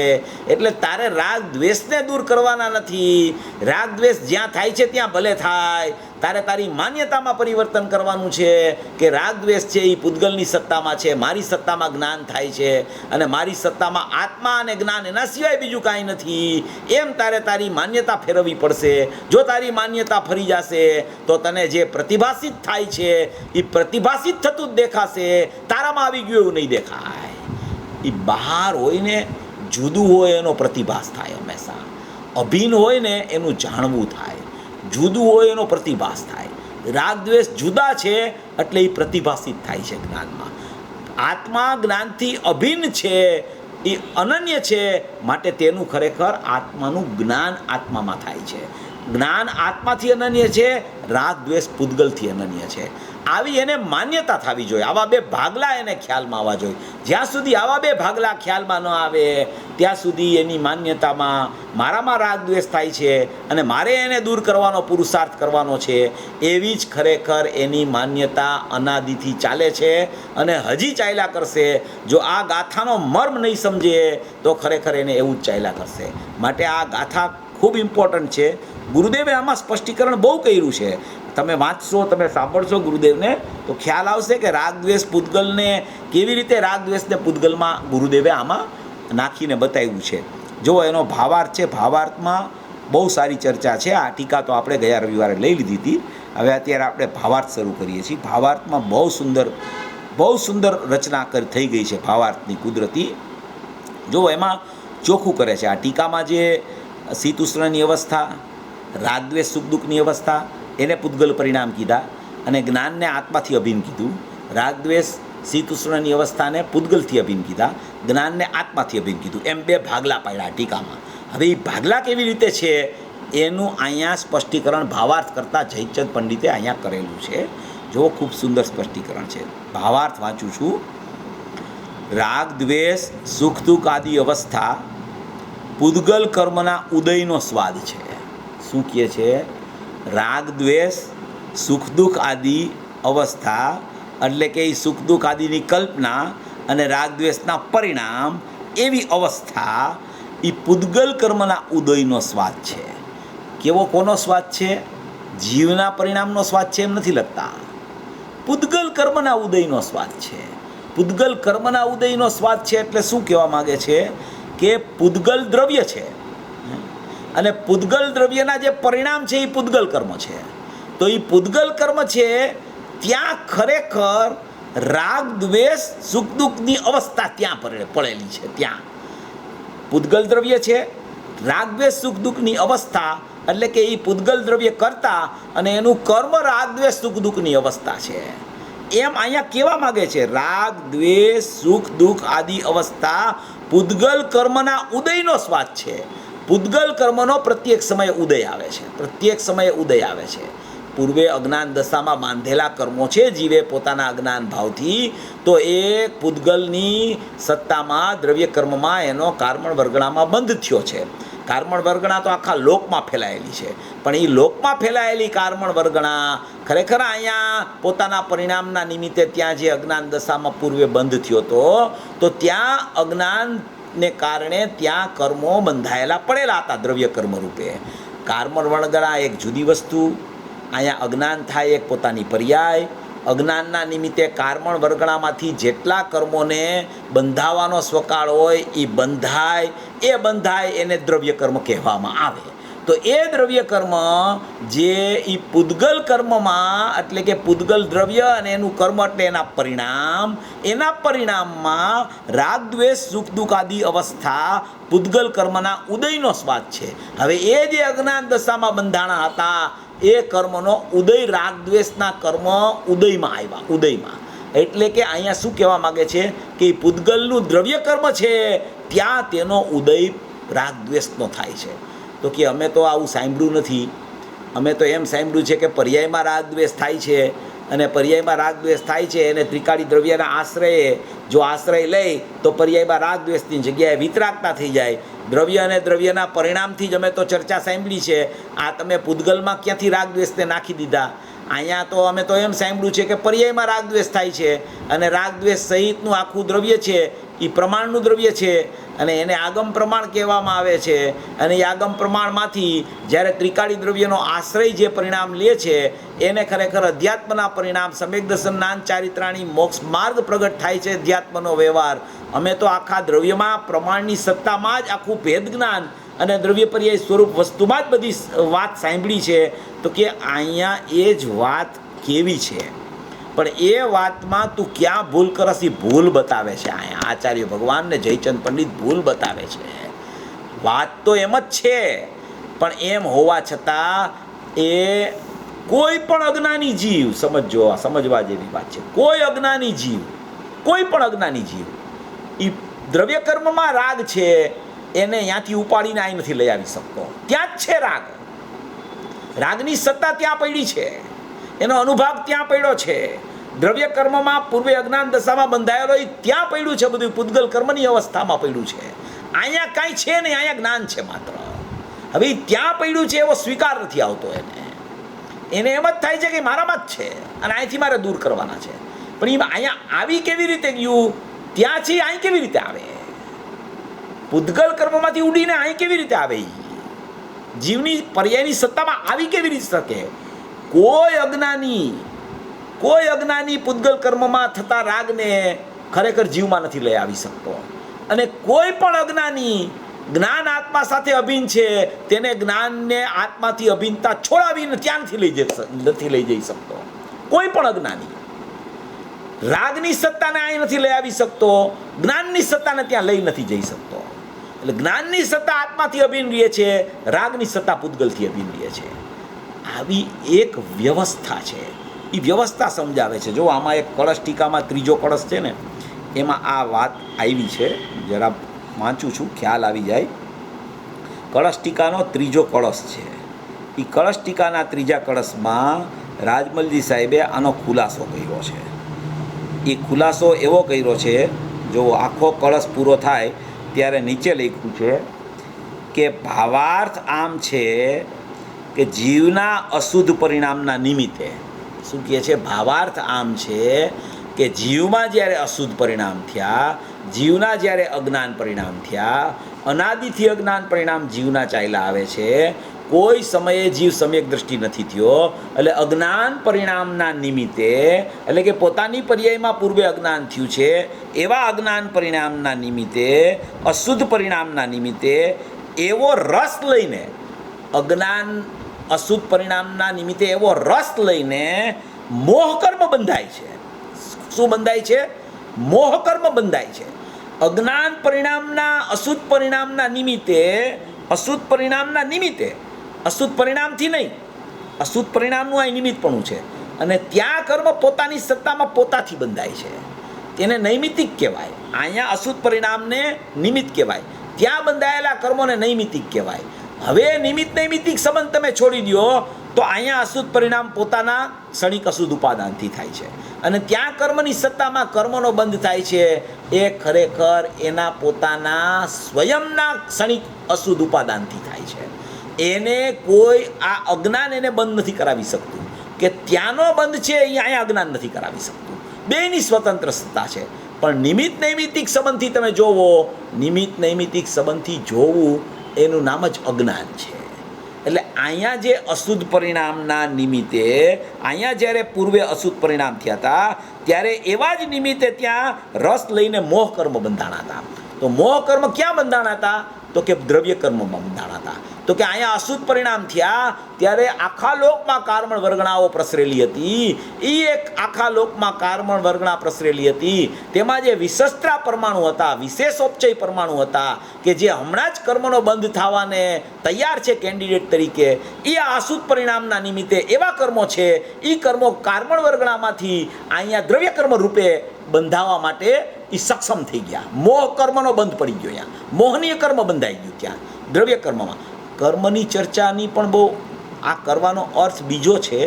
એટલે તારે રાગ દ્વેષને દૂર કરવાના નથી. રાગ દ્વેષ જ્યાં થાય છે ત્યાં ભલે થાય, તારે તારી માન્યતામાં પરિવર્તન કરવાનું છે કે રાગ દ્વેષ છે એ પૂતગલની સત્તામાં છે, મારી સત્તામાં જ્ઞાન થાય છે અને મારી સત્તામાં આત્મા અને જ્ઞાન, એના સિવાય બીજું કાંઈ નથી. એમ તારે તારી માન્યતા ફેરવવી પડશે. જો તારી માન્યતા ફરી જશે તો તને જે પ્રતિભાસિત થાય છે એ પ્રતિભાસિત થતું જ દેખાશે, તારામાં આવી ગયું એવું નહીં દેખાય. એ બહાર હોય ને જુદું હોય એનો પ્રતિભાસ થાય, હંમેશા અભિન્ન હોય ને એનું જાણવું થાય, જુદું હોય એનો પ્રતિભાસ થાય. રાગ દ્વેષ જુદા છે એટલે એ પ્રતિભાસિત થાય છે જ્ઞાનમાં. આત્મા જ્ઞાનથી અભિન્ન છે, એ અનન્ય છે, માટે તેનું ખરેખર આત્માનું જ્ઞાન આત્મામાં થાય છે. જ્ઞાન આત્માથી અનન્ય છે, રાગ દ્વેષ પૂતગલથી અનન્ય છે. આવી એને માન્યતા થવી જોઈએ. આવા બે ભાગલા એને ખ્યાલમાં આવવા જોઈએ. જ્યાં સુધી આવા બે ભાગલા ખ્યાલમાં ન આવે ત્યાં સુધી એની માન્યતામાં મારામાં રાગ દ્વેષ થાય છે અને મારે એને દૂર કરવાનો પુરુષાર્થ કરવાનો છે, એવી જ ખરેખર એની માન્યતા અનાદિથી ચાલે છે અને હજી ચાલ્યા કરશે. જો આ ગાથાનો મર્મ નહીં સમજે તો ખરેખર એને એવું જ ચાલ્યા કરશે. માટે આ ગાથા ખૂબ ઇમ્પોર્ટન્ટ છે. ગુરુદેવે આમાં સ્પષ્ટીકરણ બહુ કર્યું છે. તમે વાંચશો, તમે સાંભળશો ગુરુદેવને તો ખ્યાલ આવશે કે રાગ દ્વેષ પૂતગલને કેવી રીતે રાગ દ્વેષને પૂતગલમાં ગુરુદેવે આમાં નાખીને બતાવ્યું છે. જો એનો ભાવાર્થ છે, ભાવાર્થમાં બહુ સારી ચર્ચા છે. આ ટીકા તો આપણે ગયા રવિવારે લઈ લીધી હતી. હવે અત્યારે આપણે ભાવાર્થ શરૂ કરીએ છીએ. ભાવાર્થમાં બહુ સુંદર રચના થઈ ગઈ છે ભાવાર્થની, કુદરતી. જો એમાં ચોખ્ખું કરે છે આ ટીકામાં જે શીત ઉષ્ણની અવસ્થા, રાગ દ્વેષ સુખ દુઃખની અવસ્થા એને પૂતગલ પરિણામ કીધા અને જ્ઞાનને આત્માથી અભિન્ન કીધું. રાગ દ્વેષ શીત ઉષ્ણની અવસ્થાને પૂતગલથી અભિન્ન કીધા, જ્ઞાનને આત્માથી અભિન્ન કીધું. એમ બે ભાગલા પાડ્યા ટીકામાં. હવે એ ભાગલા કેવી રીતે છે એનું અહીંયા સ્પષ્ટીકરણ ભાવાર્થ કરતાં જયચંદ પંડિતે અહીંયા કરેલું છે. જો ખૂબ સુંદર સ્પષ્ટીકરણ છે. ભાવાર્થ વાંચું છું. રાગ દ્વેષ સુખ દુઃખ આદિ અવસ્થા પૂતગલ કર્મના ઉદયનો સ્વાદ છે. શું કહે છે? રાગ દ્વેષ સુખ દુઃખ આદિ અવસ્થા એટલે કે એ સુખ દુઃખ આદિની કલ્પના અને રાગ દ્વેષના પરિણામ એવી અવસ્થા એ પૂતગલ કર્મના ઉદયનો સ્વાદ છે. કેવો કોનો સ્વાદ છે? જીવના પરિણામનો સ્વાદ છે એમ નથી લખતા. પૂતગલ કર્મના ઉદયનો સ્વાદ છે. પૂતગલ કર્મના ઉદયનો સ્વાદ છે એટલે શું કહેવા માગે છે કે પૂતગલ દ્રવ્ય છે અને પૂતગલ દ્રવ્યના જે પરિણામ છે એ પૂતગલ કર્મ છે. તો એ પૂતગલ કર્મ છે ત્યાં ખરેખર રાગ દ્વેષ સુખ દુઃખની અવસ્થા ત્યાં પડેલી છે. ત્યાં પૂતગલ દ્રવ્ય છે, રાગ દ્વેષ સુખ દુઃખની અવસ્થા એટલે કે એ પૂતગલ દ્રવ્ય કરતા અને એનું કર્મ રાગ દ્વેષ સુખ દુઃખની અવસ્થા છે. એમ અહીંયા કહેવા માગે છે રાગ દ્વેષ સુખ દુઃખ આદિ અવસ્થા પૂતગલ કર્મના ઉદયનો સ્વાદ છે. પૂતગલ કર્મનો પ્રત્યેક સમયે ઉદય આવે છે, પ્રત્યેક સમયે ઉદય આવે છે. પૂર્વે અજ્ઞાન દશામાં બાંધેલા કર્મો છે જીવે પોતાના અજ્ઞાન ભાવથી, તો એ પૂતગલની સત્તામાં દ્રવ્ય કર્મમાં એનો કારમણ વર્ગણામાં બંધ થયો છે. કારમણ વર્ગણા તો આખા લોકમાં ફેલાયેલી છે, પણ એ લોકમાં ફેલાયેલી કારમણ વર્ગણા ખરેખર અહીંયા પોતાના પરિણામના નિમિત્તે ત્યાં જે અજ્ઞાન દશામાં પૂર્વે બંધ થયો હતો તો ત્યાં અજ્ઞાનને કારણે ત્યાં કર્મો બંધાયેલા પડેલા હતા દ્રવ્ય કર્મ રૂપે. કારમણ વર્ગણા એક જુદી વસ્તુ, અહીંયા અજ્ઞાન થાય એક પોતાની પર્યાય. અજ્ઞાનના નિમિત્તે કારમણ વર્ગણામાંથી જેટલા કર્મોને બંધાવાનો સ્વકાળ હોય એ બંધાય એને દ્રવ્ય કર્મ કહેવામાં આવે. તો એ દ્રવ્ય કર્મ જે એ પૂતગલ કર્મમાં એટલે કે પૂતગલ દ્રવ્ય અને એનું કર્મ એટલે એના પરિણામમાં રાગ દ્વેષ સુખ દુઃખ આદિ અવસ્થા પૂતગલ કર્મના ઉદયનો સ્વાદ છે. હવે એ જે અજ્ઞાન દશામાં બંધાણા હતા એ કર્મનો ઉદય રાગ દ્વેષના કર્મ ઉદયમાં આવ્યા. ઉદયમાં એટલે કે અહીંયા શું કહેવા માગે છે કે પૂતગલનું દ્રવ્ય કર્મ છે ત્યાં તેનો ઉદય રાગ દ્વેષનો થાય છે. તો કે અમે તો આવું સાંભળ્યું નથી, અમે તો એમ સાંભળ્યું છે કે પર્યાયમાં રાગ દ્વેષ થાય છે અને પર્યાયમાં રાગ દ્વેષ થાય છે એને ત્રિકાળી દ્રવ્યના આશ્રયે જો આશ્રય લે તો પર્યાયમાં રાગ દ્વેષની જગ્યાએ વિતરાગતા થઈ જાય. દ્રવ્ય અને દ્રવ્યના પરિણામથી જ અમે તો ચર્ચા સાંભળી છે. આ તમે પૂતગલમાં ક્યાંથી રાગ દ્વેષને નાખી દીધા? અહીંયા તો અમે તો એમ સાંભળ્યું છે કે પર્યાયમાં રાગ દ્વેષ થાય છે અને રાગ દ્વેષ સહિતનું આખું દ્રવ્ય છે એ પ્રમાણનું દ્રવ્ય છે અને એને આગમ પ્રમાણ કહેવામાં આવે છે. અને એ આગમ પ્રમાણમાંથી જ્યારે ત્રિકાળી દ્રવ્યનો આશ્રય જે પરિણામ લે છે એને ખરેખર અધ્યાત્મના પરિણામ સમ્યક દર્શન જ્ઞાન ચારિત્રાણી મોક્ષ માર્ગ પ્રગટ થાય છે. અધ્યાત્મનો વ્યવહાર અમે તો આખા દ્રવ્યમાં પ્રમાણની સત્તામાં જ આખું ભેદ જ્ઞાન અને દ્રવ્ય પર્યાય સ્વરૂપ વસ્તુમાં જ બધી વાત સાંભળી છે. તો કે અહીંયા એ જ વાત કેવી છે, પણ એ વાતમાં તું ક્યાં ભૂલ કરસ એ ભૂલ બતાવે છે. અહીંયા આચાર્ય ભગવાન ને જયચંદ પંડિત ભૂલ બતાવે છે. વાત તો એમ જ છે, પણ એમ હોવા છતાં એ કોઈ પણ અજ્ઞાની જીવ સમજવા જેવી વાત છે. કોઈ અજ્ઞાની જીવ, કોઈ પણ અજ્ઞાની જીવ એ દ્રવ્ય કર્મમાં રાગ છે એને અહીંયાથી ઉપાડીને અહીં નથી લઈ આવી શકતો. ત્યાં જ છે રાગ. રાગની સત્તા ત્યાં પડી છે, એનો અનુભાગ ત્યાં પડ્યો છે. દ્રવ્ય કર્મમાં પૂર્વે અજ્ઞાન દશામાં બંધાયેલો એ ત્યાં પડ્યું છે. બધું પૂતગલ કર્મની અવસ્થામાં પડ્યું છે. અહીંયા કાંઈ છે નહીં, અહીંયા જ્ઞાન છે માત્ર. હવે ત્યાં પડ્યું છે એવો સ્વીકાર નથી આવતો એને એમ જ થાય છે કે મારામાં જ છે અને અહીંથી મારે દૂર કરવાના છે. પણ એ અહીંયા આવી કેવી રીતે ગયું? ત્યાં છે અહીં કેવી રીતે આવે? પૂતગલ કર્મમાંથી ઉડીને અહીં કેવી રીતે આવે? જીવની પર્યાયની સત્તામાં આવી કેવી રીતે શકે? કોઈ અજ્ઞાની પૂતગલ કર્મમાં થતા રાગને ખરેખર જીવમાં નથી લઈ આવી શકતો. અને કોઈ પણ અજ્ઞાની જ્ઞાન આત્મા સાથે અભિન્ન છે તેને જ્ઞાનને આત્માથી અભિન્નતા છોડાવીને ત્યાં નથી લઈ જઈ શકતો. કોઈ પણ અજ્ઞાની રાગની સત્તાને અહીં નથી લઈ આવી શકતો, જ્ઞાનની સત્તાને ત્યાં લઈ નથી જઈ શકતો. એટલે જ્ઞાનની સત્તા આત્માથી અભિન્ન રહે છે, રાગની સત્તા પૂતગલથી અભિન્ન રહે છે. આવી એક વ્યવસ્થા છે. એ વ્યવસ્થા સમજાવે છે. જો આમાં એક કળશ ટીકામાં ત્રીજો કળશ છે ને એમાં આ વાત આવી છે. જરા વાંચું છું, ખ્યાલ આવી જાય. કળશ ટીકાનો ત્રીજો કળશ છે. એ કળશ ટીકાના ત્રીજા કળશમાં રાજમલજી સાહેબે આનો ખુલાસો કર્યો છે. એ ખુલાસો એવો કર્યો છે, જો આખો કળશ પૂરો થાય ત્યારે નીચે લખ્યું છે કે ભાવાર્થ આમ છે કે જીવના અશુદ્ધ પરિણામના નિમિત્તે. શું કહે છે? ભાવાર્થ આમ છે કે જીવમાં જ્યારે અશુદ્ધ પરિણામ થયા, જીવના જ્યારે અજ્ઞાન પરિણામ થયા, અનાદિથી અજ્ઞાન પરિણામ જીવના ચાલ્યા આવે છે. કોઈ સમયે જીવ સમ્યક દ્રષ્ટિ નથી થયો. એટલે અજ્ઞાન પરિણામના નિમિત્તે, એટલે કે પોતાની પર્યાયમાં પૂર્વે અજ્ઞાન થયું છે એવા અજ્ઞાન પરિણામના નિમિત્તે, અશુદ્ધ પરિણામના નિમિત્તે એવો રસ લઈને, અજ્ઞાન અશુદ્ધ પરિણામના નિમિત્તે એવો રસ લઈને મોહકર્મ બંધાય છે. શું બંધાય છે? મોહકર્મ બંધાય છે. અજ્ઞાન પરિણામના અશુદ્ધ પરિણામના નિમિત્તે, અશુદ્ધ પરિણામના નિમિત્તે, અશુદ્ધ પરિણામથી નહીં, અશુદ્ધ પરિણામનું આ નિમિત્તપણું છે. અને ત્યાં કર્મ પોતાની સત્તામાં પોતાથી બંધાય છે. તેને નૈમિતિક કહેવાય. અહીંયા અશુદ્ધ પરિણામને નિમિત્ત કહેવાય, ત્યાં બંધાયેલા કર્મોને નૈમિતિક કહેવાય. હવે નૈમિતિક સંબંધ તમે છોડી દો તો અહીંયા અશુદ્ધ પરિણામ પોતાના ક્ષણિક અશુદ્ધ ઉપાદાનથી થાય છે અને ત્યાં કર્મની સત્તામાં કર્મનો બંધ થાય છે. એ ખરેખર એના પોતાના સ્વયંના ક્ષણિક અશુદ્ધ ઉપાદાનથી થાય છે. એને કોઈ આ અજ્ઞાન એને બંધ નથી કરાવી શકતું, કે ત્યાંનો બંધ છે એ અહીંયા અજ્ઞાન નથી કરાવી શકતું. બેની સ્વતંત્ર સત્તા છે. પણ નિમિત્ત નૈમિતિક સંબંધથી તમે જોવો, નિમિત્ત નૈમિતિક સંબંધથી જોવું એનું નામ જ અજ્ઞાન છે. એટલે અહીંયા જે અશુદ્ધ પરિણામના નિમિત્તે, અહીંયા જ્યારે પૂર્વે અશુદ્ધ પરિણામ થયા હતા ત્યારે એવા જ નિમિત્તે ત્યાં રસ લઈને મોહ કર્મ બંધાણા હતા. તો મોહ કર્મ ક્યાં બંધાણા હતા? તો કે દ્રવ્ય કર્મમાં બંધાણા હતા. તો કે અહીંયા અશુદ્ધ પરિણામ થયા ત્યારે આખા લોકમાં કાર્મણ વર્ગણાઓ પ્રસરેલી હતી. એ એક આખા લોકમાં કાર્મણ વર્ગણા પ્રસરેલી હતી. તેમાં જે વિશસ્ત્રા પરમાણુ હતા, વિશેષોપચય પરમાણુ હતા, કે જે હમણાં જ કર્મનો બંધ થવાને તૈયાર છે કેન્ડિડેટ તરીકે, એ આ અશુદ્ધ પરિણામના નિમિત્તે એવા કર્મો છે. એ કર્મો કાર્મણ વર્ગણામાંથી અહીંયા દ્રવ્ય કર્મ રૂપે બંધાવવા માટે એ સક્ષમ થઈ ગયા. મોહ કર્મનો બંધ પડી ગયો. અહીંયા મોહનીય કર્મ બંધાઈ ગયું. ત્યાં દ્રવ્ય કર્મમાં કર્મની ચર્ચાની પણ બહુ આ કરવાનો અર્થ બીજો છે.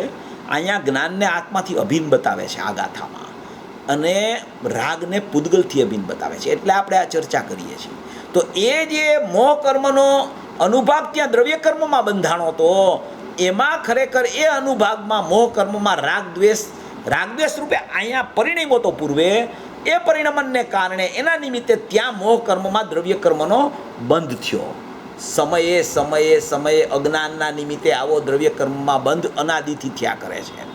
અહીંયા જ્ઞાનને આત્માથી અભિન્ન બતાવે છે આ ગાથામાં, અને રાગને પૂદગલથી અભિન્ન બતાવે છે. એટલે આપણે આ ચર્ચા કરીએ છીએ. તો એ જે મોહ કર્મનો અનુભાગ ત્યાં દ્રવ્ય કર્મમાં બંધાણો હતો, એમાં ખરેખર એ અનુભાગમાં મોહ કર્મમાં રાગદ્વેષ રૂપે અહીંયા પરિણમ્યો તો પૂર્વે, એ પરિણમનને કારણે એના નિમિત્તે ત્યાં મોહ કર્મમાં દ્રવ્ય કર્મનો બંધ થયો. સમયે સમયે સમયે અજ્ઞાનના નિમિત્તે આવો દ્રવ્ય કર્મમાં બંધ અનાદિથી થયા કરે છે.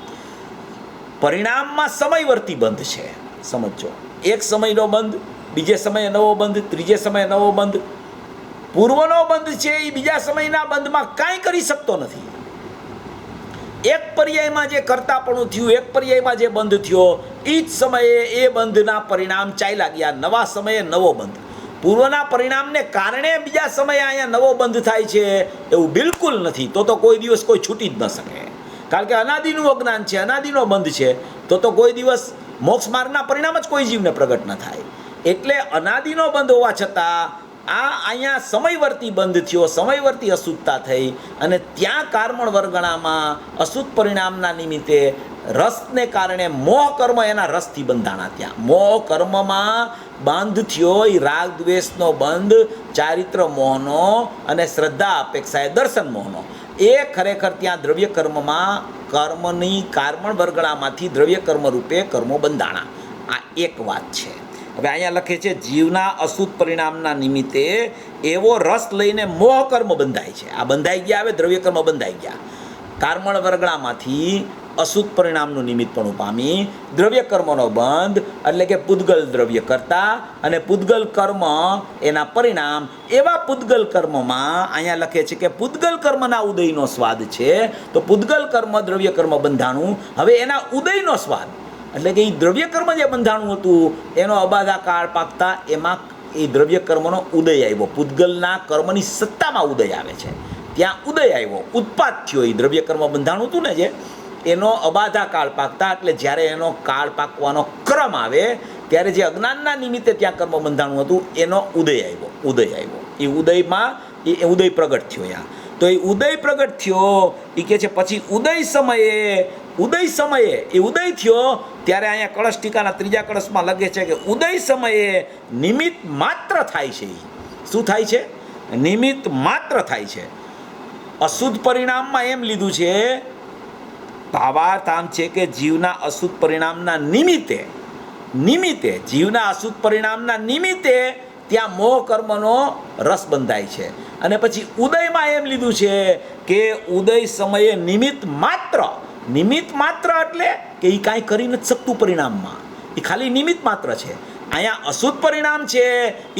પરિણામમાં સમયવર્તી બંધ છે. સમજો, એક સમયનો બંધ, બીજે સમયે નવો બંધ, ત્રીજે સમયે નવો બંધ. પૂર્વનો બંધ છે એ બીજા સમયના બંધમાં કાંઈ કરી શકતો નથી. એક પર્યાયમાં જે કરતાપણું થયું, એક પર્યાયમાં જે બંધ થયો, એ જ સમયે એ બંધના પરિણામ ચાલ્યા ગયા. નવા સમયે નવો બંધ. પૂર્વના પરિણામને કારણે બીજા સમયે અહીંયા નવો બંધ થાય છે એવું બિલકુલ નથી. તો કોઈ દિવસ કોઈ છૂટી જ ન શકે. કારણ કે અનાદિનું અજ્ઞાન છે, અનાદિનો બંધ છે, તો કોઈ દિવસ મોક્ષ માર્ગના પરિણામ જ કોઈ જીવને પ્રગટ ન થાય. એટલે અનાદિનો બંધ હોવા છતાં આ અહીંયા સમયવર્તી બંધ થયો, સમયવર્તી અશુદ્ધતા થઈ, અને ત્યાં કારમણ વર્ગણામાં અશુદ્ધ પરિણામના નિમિત્તે રસને કારણે મોહ કર્મ એના રસથી બંધાણા. ત્યાં મોહ કર્મમાં બંધ થયો એ રાગ દ્વેષનો બંધ, ચારિત્ર મોહનો અને શ્રદ્ધા અપેક્ષાએ દર્શન મોહનો. એ ખરેખર ત્યાં દ્રવ્ય કર્મમાં કર્મની કારમણ વર્ગણામાંથી દ્રવ્ય કર્મ રૂપે કર્મો બંધાણા. આ એક વાત છે. હવે અહીંયા લખે છે જીવના અશુદ્ધ પરિણામના નિમિત્તે એવો રસ લઈને મોહ કર્મ બંધાય છે. આ બંધાઈ ગયા, હવે દ્રવ્ય કર્મ બંધાઈ ગયા. કારમણ વર્ગણામાંથી અશુદ્ધ પરિણામનું નિમિત્તપણું પામી દ્રવ્ય કર્મનો બંધ, એટલે કે પૂદગલ દ્રવ્ય કરતા અને પૂદગલ કર્મ એના પરિણામ. એવા પૂદગલ કર્મમાં અહીંયા લખે છે કે પૂદગલ કર્મના ઉદયનો સ્વાદ છે. તો પૂદગલ કર્મ દ્રવ્ય કર્મ બંધાણું, હવે એના ઉદયનો સ્વાદ, એટલે કે એ દ્રવ્ય કર્મ જે બંધાણું હતું એનો અબાધા કાળ પાકતા એમાં એ દ્રવ્ય કર્મનો ઉદય આવ્યો. પૂદગલના કર્મની સત્તામાં ઉદય આવે છે. ત્યાં ઉદય આવ્યો, ઉત્પાદ થયો. એ દ્રવ્ય કર્મ બંધાણું હતું ને જે, એનો અબાધા કાળ પાકતા, એટલે જ્યારે એનો કાળ પાકવાનો ક્રમ આવે ત્યારે જે અજ્ઞાનના નિમિત્તે ત્યાં કર્મ બંધાણું હતું એનો ઉદય આવ્યો. એ ઉદયમાં એ ઉદય પ્રગટ થયો. ત્યાં તો એ ઉદય પ્રગટ થયો. એ કહે છે પછી ઉદય સમયે એ ઉદય થયો ત્યારે અહીંયા કળશ ટીકાના ત્રીજા કળશમાં લખે છે કે ઉદય સમયે નિમિત્ત માત્ર થાય છે. શું થાય છે? નિમિત્ત માત્ર થાય છે. અશુદ્ધ પરિણામમાં એમ લીધું છે, ભાવાર્થ આમ છે કે જીવના અશુદ્ધ પરિણામના નિમિત્તે જીવના અશુદ્ધ પરિણામના નિમિત્તે ત્યાં મોહ કર્મનો રસ બંધાય છે. અને પછી ઉદયમાં એમ લીધું છે કે ઉદય સમયે નિમિત્ત માત્ર એટલે કે એ કાંઈ કરી નથી શકતું પરિણામમાં, એ ખાલી નિમિત્ત માત્ર છે. અહીંયા અશુદ્ધ પરિણામ છે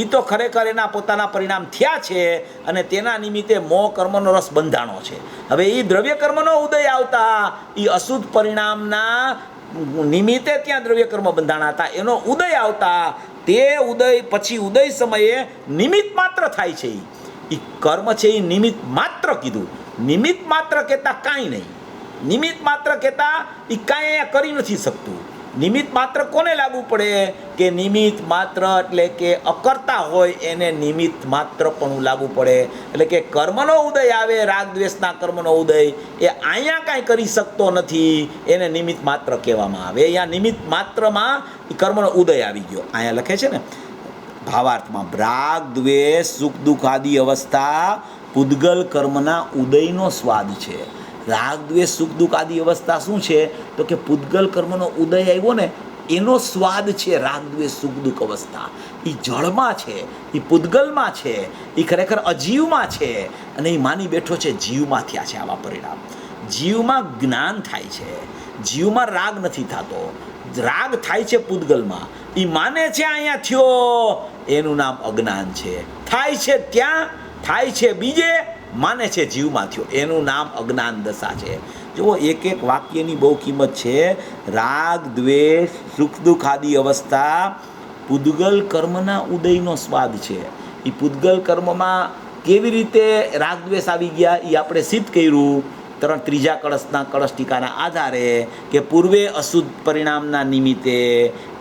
એ તો ખરેખર એના પોતાના પરિણામ થયા છે, અને તેના નિમિત્તે મોહ કર્મનો રસ બંધાણો છે. હવે એ દ્રવ્ય કર્મનો ઉદય આવતા એ અશુદ્ધ પરિણામના નિમિત્તે ત્યાં દ્રવ્ય કર્મ બંધાણા હતા, એનો ઉદય આવતા તે ઉદય પછી ઉદય સમયે નિમિત્ત માત્ર થાય છે. એ કર્મ છે એ નિમિત્ત માત્ર કીધું. નિમિત્ત માત્ર કહેતા કાંઈ નહીં. નિમિત્ત માત્ર કહેતા એ કાંઈ અહીંયા કરી નથી શકતું. નિમિત્ત માત્ર કોને લાગુ પડે કે નિમિત્ત માત્ર એટલે કે અકર્તા હોય એને નિમિત્ત માત્ર પણ લાગુ પડે. એટલે કે કર્મનો ઉદય આવે, રાગ દ્વેષના કર્મનો ઉદય, એ અહીંયા કાંઈ કરી શકતો નથી, એને નિમિત્ત માત્ર કહેવામાં આવે. અહીંયા નિમિત્ત માત્રમાં કર્મનો ઉદય આવી ગયો. અહીંયા લખે છે ને ભાવાર્થમાં, રાગ દ્વેષ સુખ દુઃખ આદિ અવસ્થા પૂદગલ કર્મના ઉદયનો સ્વાદ છે. રાગ દ્વેષ સુખ દુઃખ આદિ અવસ્થા શું છે? તો કે પૂદગલ કર્મનો ઉદય આવ્યો ને એનો સ્વાદ છે. રાગ દ્વેષ સુખ દુઃખ અવસ્થા એ જળમાં છે, એ પૂદગલમાં છે, એ ખરેખર અજીવમાં છે, અને એ માની બેઠો છે જીવમાં થયા છે આવા પરિણામ. જીવમાં જ્ઞાન થાય છે, જીવમાં રાગ નથી થતો. રાગ થાય છે પૂદગલમાં, એ માને છે અહીંયા થયો, એનું નામ અજ્ઞાન છે. થાય છે ત્યાં, થાય છે બીજે, માને છે જીવમાં થયો, એનું નામ અજ્ઞાન દશા છે. જુઓ, એક એક વાક્યની બહુ કિંમત છે. રાગ દ્વેષ સુખ દુઃખ આદિ અવસ્થા પૂદગલ કર્મના ઉદયનો સ્વાદ છે. એ પૂદગલ કર્મમાં કેવી રીતે રાગ દ્વેષ આવી ગયા એ આપણે સિદ્ધ કર્યું ત્રીજા કળશ ટીકાના આધારે કે પૂર્વે અશુદ્ધ પરિણામના નિમિત્તે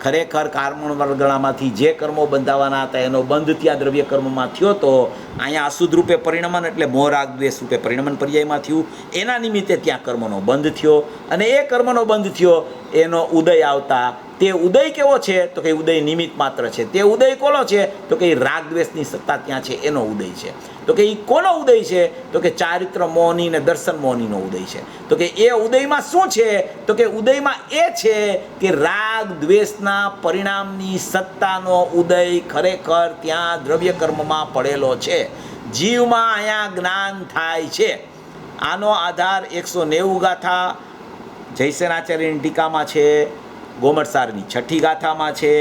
ખરેખર કાર્મણ વર્ગણામાંથી જે કર્મો બંધાવાના હતા એનો બંધ ત્યાં દ્રવ્ય કર્મમાં થયો તો અહીંયા અશુદ્ધ રૂપે પરિણમન એટલે મોહ રાગ દ્વેષ રૂપે પરિણમન પર્યાયમાં થયું, એના નિમિત્તે ત્યાં કર્મનો બંધ થયો અને એ કર્મનો બંધ થયો એનો ઉદય આવતા તે ઉદય કેવો છે તો કે ઉદય નિમિત્ત માત્ર છે. તે ઉદય કોનો છે તો કે રાગ દ્વેષની સત્તા ત્યાં છે એનો ઉદય છે. તો કે એ કોનો ઉદય છે તો કે ચારિત્ર મોહની ને દર્શન મોહનીનો ઉદય છે. તો કે એ ઉદયમાં શું છે તો કે ઉદયમાં એ છે કે રાગ દ્વેષના પરિણામની સત્તાનો ઉદય ખરેખર ત્યાં દ્રવ્ય કર્મમાં પડેલો છે. જીવમાં અહીંયા જ્ઞાન થાય છે. આનો આધાર 190 ગાથા જયસેનાચાર્યની ટીકામાં છે, ગોમટસારની 6ઠી ગાથામાં છે,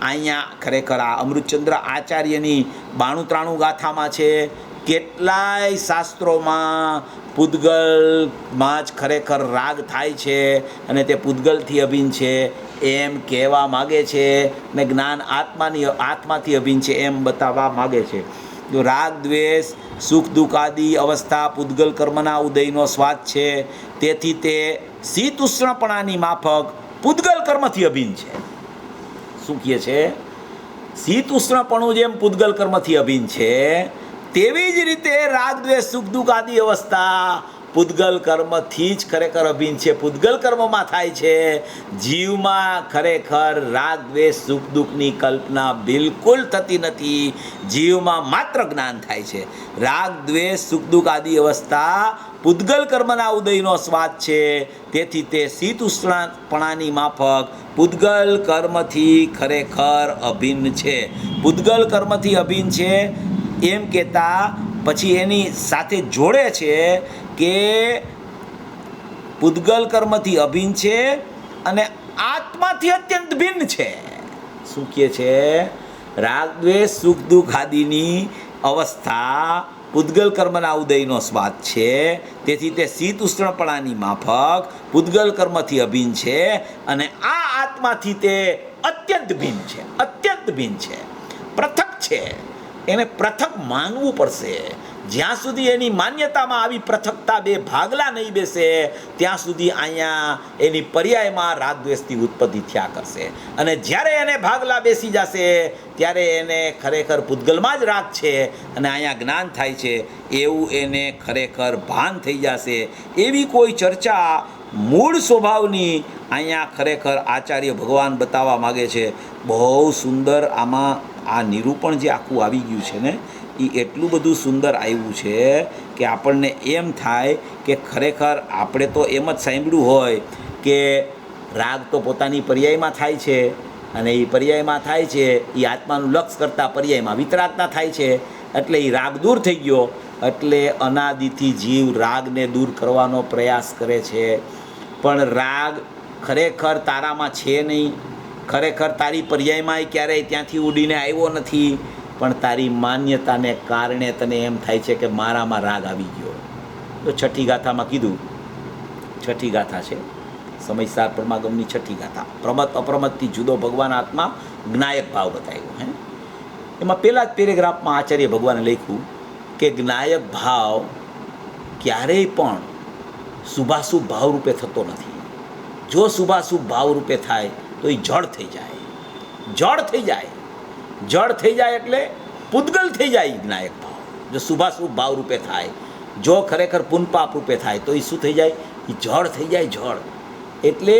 અહીંયા ખરેખર આ અમૃતચંદ્ર આચાર્યની 92-93 ગાથામાં છે. કેટલાય શાસ્ત્રોમાં પૂદગલમાં જ ખરેખર રાગ થાય છે અને તે પૂદગલથી અભિન્ન છે એમ કહેવા માગે છે ને જ્ઞાન આત્માથી અભિન્ન છે એમ બતાવવા માગે છે. જો રાગ દ્વેષ સુખ દુઃખ આદિ અવસ્થા પૂદગલ કર્મના ઉદયનો સ્વાદ છે, તેથી તે શીત ઉષ્ણપણાની માફક પૂદગલ કર્મથી અભિન્ન છે. શું કહે છે? શીત ઉષ્ણપણું જેમ પૂદગલ કર્મથી અભિન્ન છે તેવી જ રીતે રાગ દ્વેષ સુખ દુઃખ આદિ અવસ્થા પૂદગલ કર્મથી જ ખરેખર અભિન્ન છે. પૂદગલ કર્મમાં થાય છે. જીવમાં ખરેખર રાગ દ્વેષ સુખ દુઃખની કલ્પના બિલકુલ થતી નથી. જીવમાં માત્ર જ્ઞાન થાય છે. રાગ દ્વેષ સુખ દુઃખ આદિ અવસ્થા પૂદગલ કર્મના ઉદયનો સ્વાદ છે, તેથી તે શીત ઉષ્ણપણાની માફક પૂદગલ કર્મથી ખરેખર અભિન્ન છે. પૂદગલ કર્મથી અભિન્ન છે એમ કહેતા પછી એની સાથે જોડે છે કે પૂદગલ કર્મથી અભિન્ન છે અને આત્માથી અત્યંત ભિન્ન છે. શું કહે છે? રાગ દ્વેષ સુખ દુઃખ આદિની અવસ્થા પૂદગલ કર્મના ઉદયનો સ્વાદ છે, તેથી તે શીત ઉષ્ણપણાની માફક પૂદગલ કર્મથી અભિન્ન છે અને આ આત્માથી તે અત્યંત ભિન્ન છે. અત્યંત ભિન્ન છે, પૃથક છે. એને પૃથક માનવું પડશે. જ્યાં સુધી એની માન્યતામાં આવી પૃથકતા બે ભાગલા નહીં બેસે ત્યાં સુધી અહીંયા એની પર્યાયમાં રાગ દ્વેષની ઉત્પત્તિ થયા કરશે. અને જ્યારે એને ભાગલા બેસી જશે ત્યારે એને ખરેખર પૂદગલમાં જ રાગ છે અને અહીંયા જ્ઞાન થાય છે એવું એને ખરેખર ભાન થઈ જશે. એવી કોઈ ચર્ચા મૂળ સ્વભાવની અહીંયા ખરેખર આચાર્ય ભગવાન બતાવવા માગે છે. બહુ સુંદર આમાં આ નિરૂપણ જે આખું આવી ગયું છે ને એ એટલું બધું સુંદર આવ્યું છે કે આપણને એમ થાય કે ખરેખર આપણે તો એમ જ સાંભળ્યું હોય કે રાગ તો પોતાની પર્યાયમાં થાય છે અને એ પર્યાયમાં થાય છે એ આત્માનું લક્ષ કરતાં પર્યાયમાં વિતરાગતા થાય છે એટલે એ રાગ દૂર થઈ ગયો. એટલે અનાદિથી જીવ રાગને દૂર કરવાનો પ્રયાસ કરે છે, પણ રાગ ખરેખર તારામાં છે નહીં. ખરેખર તારી પર્યાયમાં ક્યારેય ત્યાંથી ઉડીને આવ્યો નથી, પણ તારી માન્યતાને કારણે તને એમ થાય છે કે મારામાં રાગ આવી ગયો. તો 6ઠી ગાથામાં કીધું, 6ઠી ગાથા છે સમયસાર પરમાગમની 6ઠી ગાથા. પ્રમત અપ્રમતથી જુદો ભગવાન આત્મા જ્ઞાયક ભાવ બતાવ્યો. હે એમાં પહેલા જ પેરેગ્રાફમાં આચાર્ય ભગવાને લખ્યું કે જ્ઞાયક ભાવ ક્યારેય પણ શુભાશુભ ભાવ રૂપે થતો નથી. જો શુભાશુભ ભાવ રૂપે થાય તો એ જડ થઈ જાય. જડ થઈ જાય. જડ થઈ જાય એટલે પૂદગલ થઈ જાય જ્ઞાયક ભાવ. જો શુભાશુભ ભાવ રૂપે થાય, જો ખરેખર પુનપાપ રૂપે થાય તો એ શું થઈ જાય? એ જડ થઈ જાય. જડ એટલે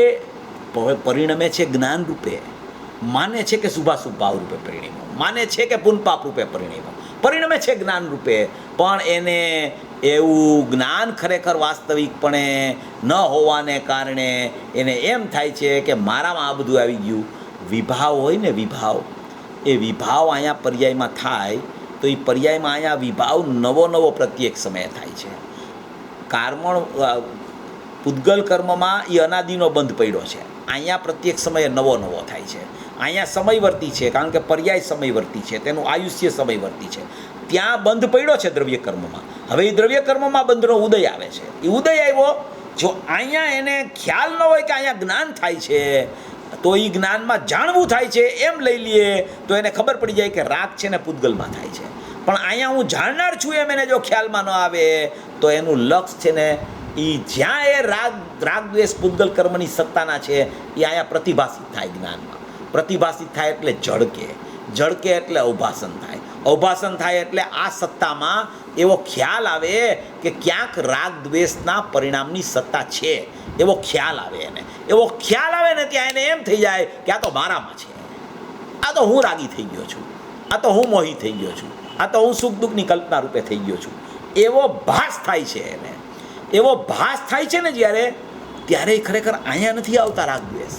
પરિણમે છે જ્ઞાન રૂપે. માને છે કે શુભાશુભ ભાવ રૂપે પરિણમો, માને છે કે પુનપાપ રૂપે પરિણમો, પરિણમે છે જ્ઞાન રૂપે, પણ એને એવું જ્ઞાન ખરેખર વાસ્તવિકપણે ન હોવાને કારણે એને એમ થાય છે કે મારામાં આ બધું આવી ગયું. વિભાવ હોય ને, વિભાવ, એ વિભાવ અહીંયા પર્યાયમાં થાય તો એ પર્યાયમાં અહીંયા વિભાવ નવો નવો પ્રત્યેક સમયે થાય છે. કર્મણ પૂદગલ કર્મમાં એ અનાદિનો બંધ પડ્યો છે. અહીંયા પ્રત્યેક સમયે નવો નવો થાય છે. અહીંયા સમયવર્તી છે કારણ કે પર્યાય સમયવર્તી છે, તેનું આયુષ્ય સમયવર્તી છે. ત્યાં બંધ પડ્યો છે દ્રવ્ય કર્મમાં. હવે એ દ્રવ્ય કર્મમાં બંધનો ઉદય આવે છે. એ ઉદય આવ્યો, જો અહીંયા એને ખ્યાલ ન હોય કે અહીંયા જ્ઞાન થાય છે તો એ જ્ઞાનમાં જાણવું થાય છે એમ લઈ લઈએ તો એને ખબર પડી જાય કે રાગ છે ને પૂદગલમાં થાય છે. પણ અહીંયા હું જાણનાર છું એમ એને જો ખ્યાલમાં ન આવે તો એનું લક્ષ છે ને એ જ્યાં એ રાગ દ્વેષ પૂતગલ કર્મની સત્તાના છે એ અહીંયા પ્રતિભાસિત થાય જ્ઞાનમાં. પ્રતિભાસિત થાય એટલે ઝળકે એટલે અવભાસન થાય. અવભાસન થાય એટલે આ સત્તામાં એવો ખ્યાલ આવે કે ક્યાંક રાગ દ્વેષના પરિણામની સત્તા છે એવો ખ્યાલ આવે એને. એવો ખ્યાલ આવે ને ત્યાં એને એમ થઈ જાય કે આ તો મારામાં છે, આ તો હું રાગી થઈ ગયો છું, આ તો હું મોહી થઈ ગયો છું, આ તો હું સુખ દુઃખની કલ્પના રૂપે થઈ ગયો છું. એવો ભાસ થાય છે એને. એવો ભાસ થાય છે ને જ્યારે, ત્યારે ખરેખર અહીંયા નથી આવતા રાગ દ્વેષ.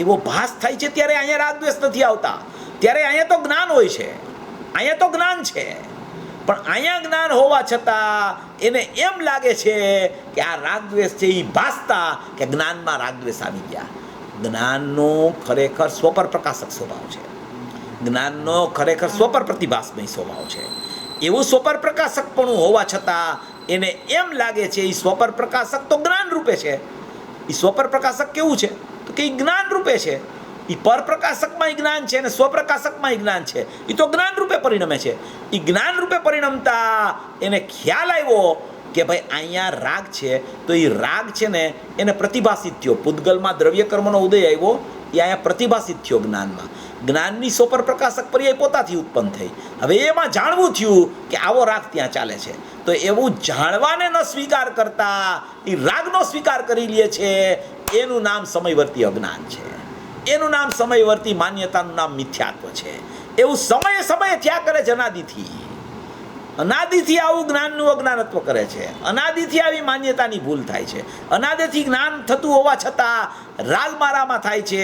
એવો ભાસ થાય છે ત્યારે અહીંયા રાગ દ્વેષ નથી આવતા. ત્યારે અહીંયા તો જ્ઞાન હોય છે, અહીંયા તો જ્ઞાન છે. પણ અહીંયા જ્ઞાન હોવા છતાં એને એમ લાગે છે કે આ રાગ દ્વેષ છે એ ભાસતા કે જ્ઞાનમાં રાગ દ્વેષ આવી ગયા. જ્ઞાનનો ખરેખર સ્વપર પ્રકાશક સ્વભાવ છે. જ્ઞાનનો ખરેખર સ્વપર પ્રતિભાસમય સ્વભાવ છે. એવું સ્વપર પ્રકાશકપણું હોવા છતાં એને એમ લાગે છે એ સ્વપર પ્રકાશક તો જ્ઞાન રૂપે છે. એ સ્વપર પ્રકાશક કેવું છે તો કે એ જ્ઞાન રૂપે છે. એ પરપ્રકાશકમાં જ્ઞાન છે અને સ્વપ્રકાશકમાં જ્ઞાન છે. એ તો જ્ઞાન રૂપે પરિણમે છે. એ જ્ઞાન રૂપે પરિણમતા એને ખ્યાલ આવ્યો કે ભાઈ અહીંયા રાગ છે, તો એ રાગ છે ને એને પ્રતિભાસિત થયો. પૂતગલમાં દ્રવ્ય કર્મનો ઉદય આવ્યો, એ અહીંયા પ્રતિભાસિત થયો જ્ઞાનમાં. જ્ઞાનની સોપર પ્રકાશક પર્યાય પોતાથી ઉત્પન્ન થઈ. હવે એમાં જાણવું થયું કે આવો રાગ ત્યાં ચાલે છે. તો એવું જાણવાને ન સ્વીકાર કરતા એ રાગનો સ્વીકાર કરી લે છે. એનું નામ સમયવર્તી અજ્ઞાન છે. એનું નામ સમયવર્તી માન્યતાનું નામ મિથ્યાત્વ છે. એવું સમયે સમયે થયા કરે છે. અનાદિથી આવું જ્ઞાનનું અજ્ઞાનત્વ કરે છે. અનાદિથી આવી માન્યતાની ભૂલ થાય છે. અનાદિથી જ્ઞાન થતું હોવા છતાં રાગ મારામાં થાય છે.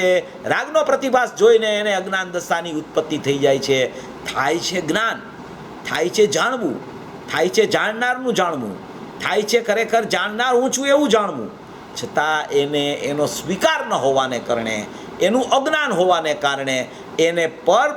રાગનો પ્રતિભાસ જોઈને એને અજ્ઞાન દશાની ઉત્પત્તિ થઈ જાય છે. થાય છે જ્ઞાન, થાય છે જાણવું, થાય છે જાણનારનું જાણવું, થાય છે ખરેખર જાણનાર હું છું એવું જાણવું. છતાં એને એનો સ્વીકાર ન હોવાને કારણે, એનું અજ્ઞાન હોવાને કારણે એને પર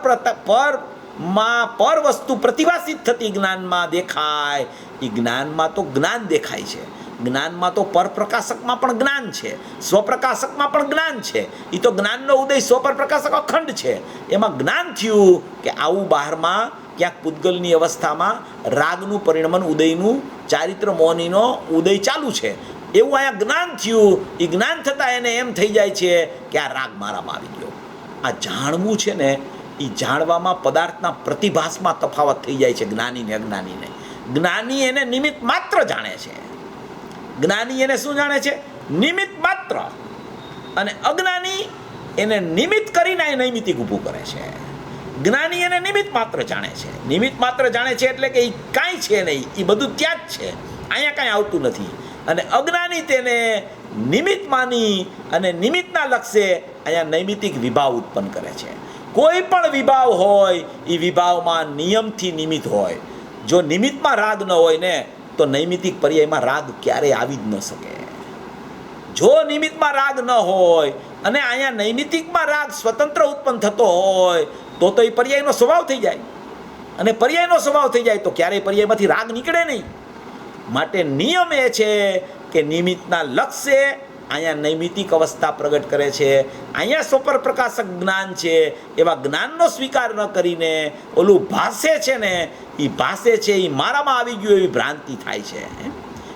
વસ્તુ પ્રતિભાસિત થતી જ્ઞાનમાં દેખાય. એ જ્ઞાનમાં તો જ્ઞાન દેખાય છે. જ્ઞાનમાં તો પરપ્રકાશકમાં પણ જ્ઞાન છે, સ્વપ્રકાશકમાં પણ જ્ઞાન છે. એ તો જ્ઞાનનો ઉદય સ્વપર પ્રકાશક અખંડ છે. એમાં જ્ઞાન થયું કે આવું બહારમાં ક્યાંક પૂતગલની અવસ્થામાં રાગનું પરિણમન, ઉદયનું ચારિત્ર મોહનીનો ઉદય ચાલુ છે. એવું અહીંયા જ્ઞાન થયું. એ જ્ઞાન થતાં એને એમ થઈ જાય છે કે આ રાગ મારામાં આવી ગયો. આ જાણવું છે ને, એ જાણવામાં પદાર્થના પ્રતિભાસમાં તફાવત થઈ જાય છે જ્ઞાનીને અજ્ઞાનીને. જ્ઞાની એને નિમિત્ત માત્ર જાણે છે. જ્ઞાની એને શું જાણે છે? નિમિત્ત માત્ર. અને અજ્ઞાની એને નિમિત્ત કરીને એ નૈમિતિક ઊભું કરે છે. જ્ઞાની એને નિમિત્ત માત્ર જાણે છે. નિમિત્ત માત્ર જાણે છે એટલે કે એ કાંઈ છે નહીં, એ બધું ત્યાં જ છે, અહીંયા કાંઈ આવતું નથી. અને અજ્ઞાની તેને નિમિત્ત માની અને નિમિત્તના લક્ષ્ય અહીંયા નૈમિતિક વિભાવ ઉત્પન્ન કરે છે. કોઈ પણ વિભાવ હોય એ વિભાવમાં નિયમથી નિમિત્ત હોય. જો નિમિત્તમાં રાગ ન હોય ને તો નૈમિતિક પર્યાયમાં રાગ ક્યારેય આવી જ ન શકે. જો નિમિત્તમાં રાગ ન હોય અને અહીંયા નૈમિતિકમાં રાગ સ્વતંત્ર ઉત્પન્ન થતો હોય તો એ પર્યાયનો સ્વભાવ થઈ જાય. અને પર્યાયનો સ્વભાવ થઈ જાય તો ક્યારેય પર્યાયમાંથી રાગ નીકળે નહીં. માટે નિયમ એ છે કે નિમિત્તના લક્ષ્ય અહીંયા નૈમિતિક અવસ્થા પ્રગટ કરે છે. અહીંયા સ્વપર પ્રકાશક જ્ઞાન છે. એવા જ્ઞાનનો સ્વીકાર ન કરીને ઓલું ભાષે છે ને, એ ભાષે છે એ મારામાં આવી ગયું એવી ભ્રાંતિ થાય છે.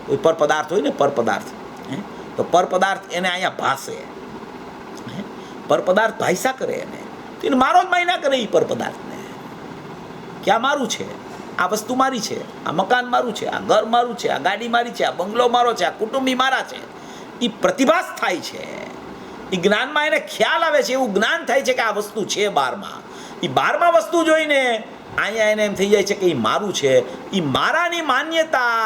કોઈ પરપદાર્થ હોય ને, પરપદાર્થ, તો પરપદાર્થ એને અહીંયા ભાષે. પરપદાર્થ ભાષા કરે એને, તો એને મારો જ માયના કરે એ પરપદાર્થને કે આ મારું છે, આ વસ્તુ મારી છે, આ મકાન મારું છે, આ ઘર મારું છે, આ ગાડી મારી છે, આ બંગલો મારો છે, આ કુટુંબી મારા છે. એ પ્રતિભાસ થાય છે. એ જ્ઞાનમાં એને ખ્યાલ આવે છે, એવું જ્ઞાન થાય છે કે આ વસ્તુ છે બારમાં. એ બારમાં વસ્તુ જોઈને અહીંયા એને એમ થઈ જાય છે કે એ મારું છે. એ મારાની માન્યતા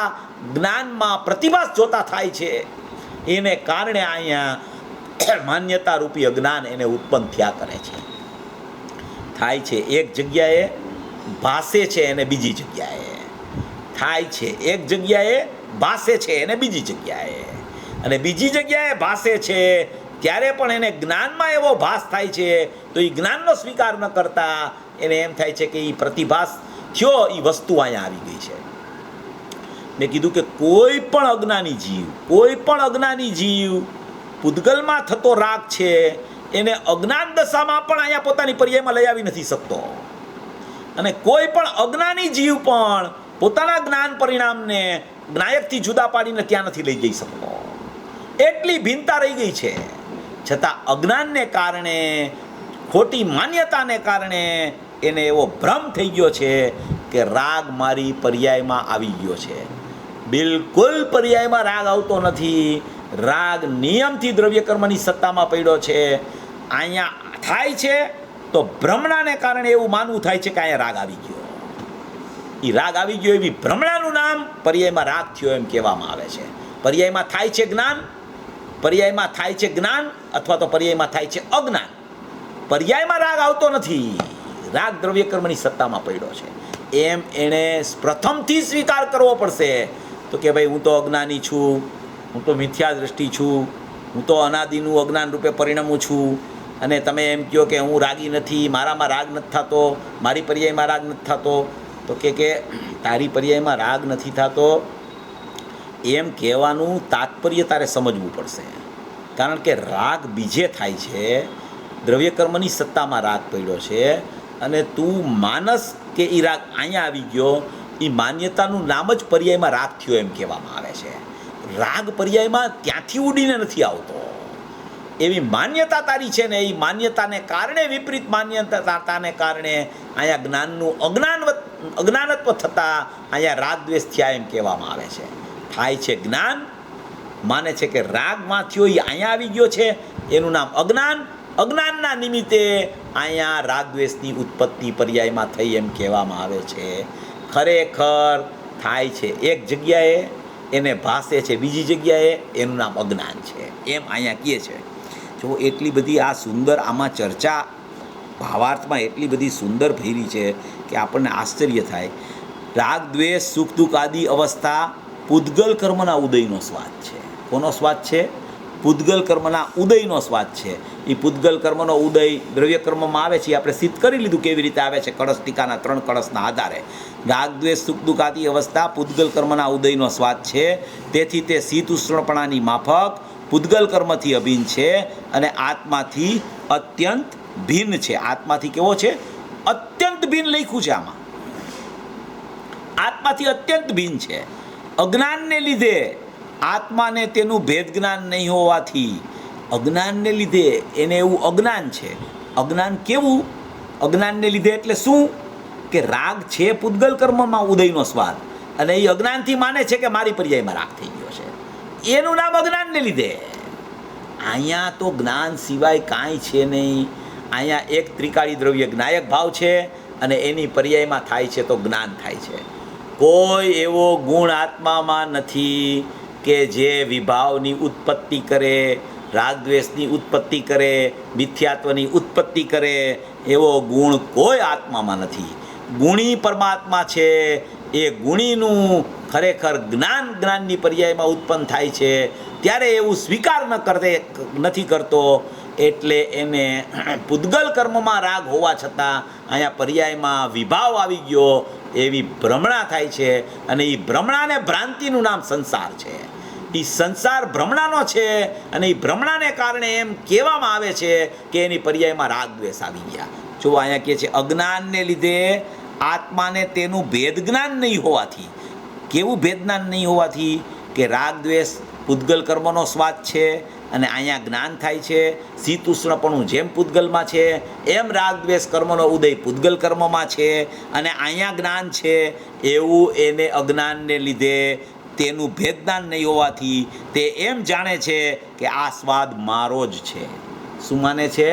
જ્ઞાનમાં પ્રતિભાસ જોતા થાય છે. એને કારણે અહીંયા માન્યતા રૂપી અજ્ઞાન એને ઉત્પન્ન થયા કરે છે. થાય છે એક જગ્યાએ, ભાષે છે એને બીજી જગ્યાએ. થાય છે એક જગ્યાએ, ભાષે છે એને બીજી જગ્યાએ. અને બીજી જગ્યાએ ભાષે છે ત્યારે પણ એને જ્ઞાનમાં એવો ભાસ થાય છે. તો એ જ્ઞાનનો સ્વીકાર ન કરતા એને એમ થાય છે કે એ પ્રતિભાસ થયો, એ વસ્તુ અહીંયા આવી ગઈ છે. મેં કીધું કે કોઈ પણ અજ્ઞાની જીવ પૂતગલમાં થતો રાગ છે એને અજ્ઞાન દશામાં પણ અહીંયા પોતાની પર્યાયમાં લઈ આવી નથી શકતો. અને કોઈ પણ અજ્ઞાની જીવ પણ પોતાના જ્ઞાન પરિણામને જ્ઞાયકથી જુદા પાડીને ત્યાં નથી લઈ જઈ શકતો. એટલી ભિન્નતા રહી ગઈ છે. છતાં અજ્ઞાનને કારણે, ખોટી માન્યતાને કારણે એને એવો ભ્રમ થઈ ગયો છે કે રાગ મારી પર્યાયમાં આવી ગયો છે. બિલકુલ પર્યાયમાં રાગ આવતો નથી. રાગ નિયમથી દ્રવ્યકર્મની સત્તામાં પડ્યો છે. અહીંયા થાય છે તો ભ્રમણાને કારણે એવું માનવું થાય છે કે અહીંયા રાગ આવી ગયો. એ રાગ આવી ગયો એવી ભ્રમણાનું નામ પર્યાયમાં રાગ થયો એમ કહેવામાં આવે છે. પર્યાયમાં થાય છે જ્ઞાન, પર્યાયમાં થાય છે જ્ઞાન અથવા તો પર્યાયમાં થાય છે અજ્ઞાન. પર્યાયમાં રાગ આવતો નથી. રાગ દ્રવ્યકર્મની સત્તામાં પડ્યો છે એમ એણે પ્રથમથી સ્વીકાર કરવો પડશે. તો કે ભાઈ હું તો અજ્ઞાની છું, હું તો મિથ્યા દ્રષ્ટિ છું, હું તો અનાદિનું અજ્ઞાન રૂપે પરિણમું છું, અને તમે એમ કહો કે હું રાગી નથી, મારામાં રાગ નથી થતો, મારી પર્યાયમાં રાગ નથી થતો. તો કે તારી પર્યાયમાં રાગ નથી થતો એમ કહેવાનું તાત્પર્ય તારે સમજવું પડશે. કારણ કે રાગ બીજે થાય છે, દ્રવ્યકર્મની સત્તામાં રાગ પડ્યો છે, અને તું માનસ કે એ રાગ અહીંયા આવી ગયો, એ માન્યતાનું નામ જ પર્યાયમાં રાગ થયો એમ કહેવામાં આવે છે. રાગ પર્યાયમાં ત્યાંથી ઉડીને નથી આવતો. એવી માન્યતા તારી છે ને, એ માન્યતાને કારણે, વિપરીત માન્યતાને કારણે અહીંયા જ્ઞાનનું અજ્ઞાનત્વ થતાં અહીંયા રાગ દ્વેષ થયા એમ કહેવામાં આવે છે. થાય છે જ્ઞાન, માને છે કે રાગમાં થયો એ અહીંયા આવી ગયો છે, એનું નામ અજ્ઞાન. અજ્ઞાનના નિમિત્તે અહીંયા રાગ દ્વેષની ઉત્પત્તિ પર્યાયમાં થઈ એમ કહેવામાં આવે છે. ખરેખર થાય છે એક જગ્યાએ, એને ભાસે છે બીજી જગ્યાએ, એનું નામ અજ્ઞાન છે એમ અહીંયા કહે છે. જો એટલી બધી આ સુંદર આમાં ચર્ચા ભાવાર્થમાં એટલી બધી સુંદર ભરી છે કે આપણને આશ્ચર્ય થાય. રાગ દ્વેષ સુખ દુઃખ આદિ અવસ્થા પૂદગલ કર્મના ઉદયનો સ્વાદ છે. કોનો સ્વાદ છે? પૂદગલ કર્મના ઉદયનો સ્વાદ છે. એ પૂદગલ કર્મનો ઉદય દ્રવ્ય કર્મમાં આવે છે. આપણે સિદ્ધ કરી લીધું કેવી રીતે આવે છે, કળશ ટીકાના 3 કળશના આધારે. રાગ દ્વેષ સુખ દુઃખ આદિ અવસ્થા પૂદગલ કર્મના ઉદયનો સ્વાદ છે. તેથી તે શીત ઉષ્ણપણાની માફક પૂદગલ કર્મથી અભિન્ન છે અને આત્માથી અત્યંત ભિન્ન છે. આત્માથી કેવો છે? અત્યંત ભિન્ન લખ્યું છે આમાં. આત્માથી અત્યંત ભિન્ન છે. અજ્ઞાનને લીધે આત્માને તેનું ભેદ જ્ઞાન નહીં હોવાથી, અજ્ઞાનને લીધે એને એવું અજ્ઞાન છે. અજ્ઞાન કેવું? અજ્ઞાનને લીધે એટલે શું? કે રાગ છે પૂદગલ કર્મમાં ઉદયનો સ્વાદ, અને એ અજ્ઞાનથી માને છે કે મારી પર્યાયમાં રાગ થઈ ગયો છે. એનું નામ અજ્ઞાનને લીધે. અહીંયા તો જ્ઞાન સિવાય કાંઈ છે નહીં. અહીંયા એક ત્રિકાળી દ્રવ્ય જ્ઞાયક ભાવ છે, અને એની પર્યાયમાં થાય છે તો જ્ઞાન થાય છે. કોઈ એવો ગુણ આત્મામાં નથી કે જે વિભાવની ઉત્પત્તિ કરે, રાગદ્વેષની ઉત્પત્તિ કરે, મિથ્યાત્વની ઉત્પત્તિ કરે. એવો ગુણ કોઈ આત્મામાં નથી. ગુણી પરમાત્મા છે. એ ગુણીનું ખરેખર જ્ઞાનની પર્યાયમાં ઉત્પન્ન થાય છે ત્યારે એવું સ્વીકાર નથી કરતો. એટલે એને પૂદગલ કર્મમાં રાગ હોવા છતાં અહીંયા પર્યાયમાં વિભાવ આવી ગયો એવી ભ્રમણા થાય છે, અને એ ભ્રમણાને ભ્રાંતિનું નામ સંસાર છે. એ સંસાર ભ્રમણાનો છે, અને એ ભ્રમણાને કારણે એમ કહેવામાં આવે છે કે એની પર્યાયમાં રાગ દ્વેષ આવી ગયા. જો અહીંયા કહે છે અજ્ઞાનને લીધે આત્માને તેનું ભેદ જ્ઞાન નહીં હોવાથી. કેવું ભેદ જ્ઞાન નહીં હોવાથી? કે રાગ દ્વેષ પૂદગલ કર્મનો સ્વાદ છે, અને અહીંયા જ્ઞાન થાય છે. શીત ઉષ્ણપણું જેમ પૂદગલમાં છે એમ રાગ દ્વેષ કર્મનો ઉદય પૂદગલ કર્મમાં છે, અને અહીંયા જ્ઞાન છે. એવું એને અજ્ઞાનને લીધે તેનું ભેદ જ્ઞાન નહીં હોવાથી તે એમ જાણે છે કે આ સ્વાદ મારો જ છે. શું માને છે?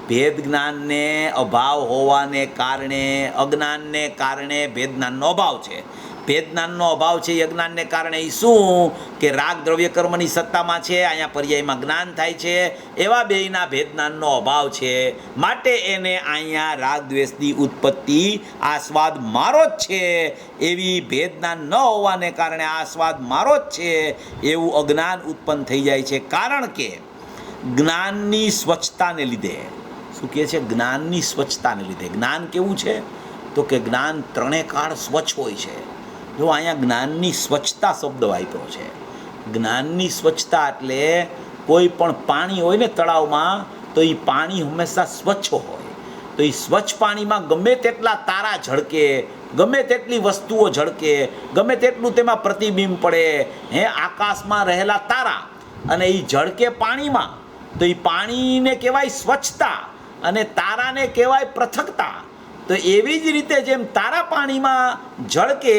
ભેદ જ્ઞાનને અભાવ હોવાને કારણે, અજ્ઞાનને કારણે ભેદ જ્ઞાનનો અભાવ છે. ભેદ જ્ઞાનનો અભાવ છે એ અજ્ઞાનને કારણે. એ શું? કે રાગ દ્રવ્ય કર્મની સત્તામાં છે, અહીંયા પર્યાયમાં જ્ઞાન થાય છે. એવા બેયના ભેદ જ્ઞાનનો અભાવ છે, માટે એને અહીંયા રાગ દ્વેષની ઉત્પત્તિ, આ સ્વાદ મારો જ છે એવી ભેદ જ્ઞાન ન હોવાને કારણે આ સ્વાદ મારો જ છે એવું અજ્ઞાન ઉત્પન્ન થઈ જાય છે. કારણ કે જ્ઞાનની સ્વચ્છતાને લીધે. શું કહે છે? જ્ઞાનની સ્વચ્છતાને લીધે. જ્ઞાન કેવું છે? તો કે જ્ઞાન ત્રણેય કાળ સ્વચ્છ હોય છે. જો અહીંયા જ્ઞાનની સ્વચ્છતા શબ્દ વાપર્યો છે. જ્ઞાનની સ્વચ્છતા એટલે કોઈ પણ પાણી હોય ને તળાવમાં, તો એ પાણી હંમેશા સ્વચ્છ હોય. તો એ સ્વચ્છ પાણીમાં ગમે તેટલા તારા ઝળકે, ગમે તેટલી વસ્તુઓ ઝળકે, ગમે તેટલું તેમાં પ્રતિબિંબ પડે, આકાશમાં રહેલા તારા અને એ ઝળકે પાણીમાં, તો એ પાણીને કહેવાય સ્વચ્છતા અને તારાને કહેવાય પૃથકતા. તો એવી જ રીતે જેમ તારા પાણીમાં ઝળકે,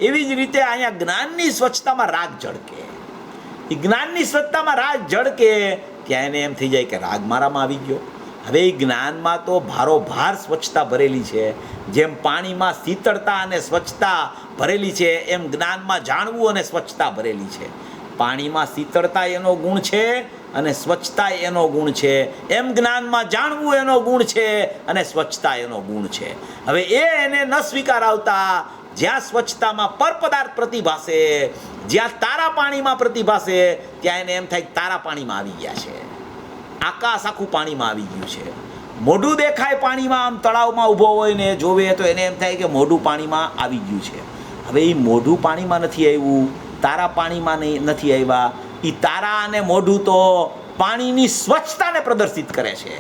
એવી જ રીતે અહીંયા જ્ઞાનની સ્વચ્છતામાં રાગ ઝળકે. એ જ્ઞાનની સ્વચ્છતામાં રાગ ઝળકે ત્યાં એને એમ થઈ જાય કે રાગ મારામાં આવી ગયો. હવે એ જ્ઞાનમાં તો ભારોભાર સ્વચ્છતા ભરેલી છે. જેમ પાણીમાં શીતળતા અને સ્વચ્છતા ભરેલી છે, એમ જ્ઞાનમાં જાણવું અને સ્વચ્છતા ભરેલી છે. પાણીમાં શીતળતા એનો ગુણ છે અને સ્વચ્છતા એનો ગુણ છે, એમ જ્ઞાનમાં જાણવું એનો ગુણ છે અને સ્વચ્છતા એનો ગુણ છે. હવે એને ન સ્વીકાર આવતા જ્યાં સ્વચ્છતામાં પર પદાર્થ પ્રતિભાસે, જ્યાં તારા પાણીમાં પ્રતિભાસે, ત્યાં એને એમ થાય કે તારા પાણીમાં આવી ગયા છે, આકાશ આખું પાણીમાં આવી ગયું છે. મોઢું દેખાય પાણીમાં, આમ તળાવમાં ઊભો હોય ને જોવે તો એને એમ થાય કે મોઢું પાણીમાં આવી ગયું છે. હવે એ મોઢું પાણીમાં નથી આવ્યું, તારા પાણીમાં નથી આવ્યા. એ તારા અને મોઢું તો પાણીની સ્વચ્છતાને પ્રદર્શિત કરે છે.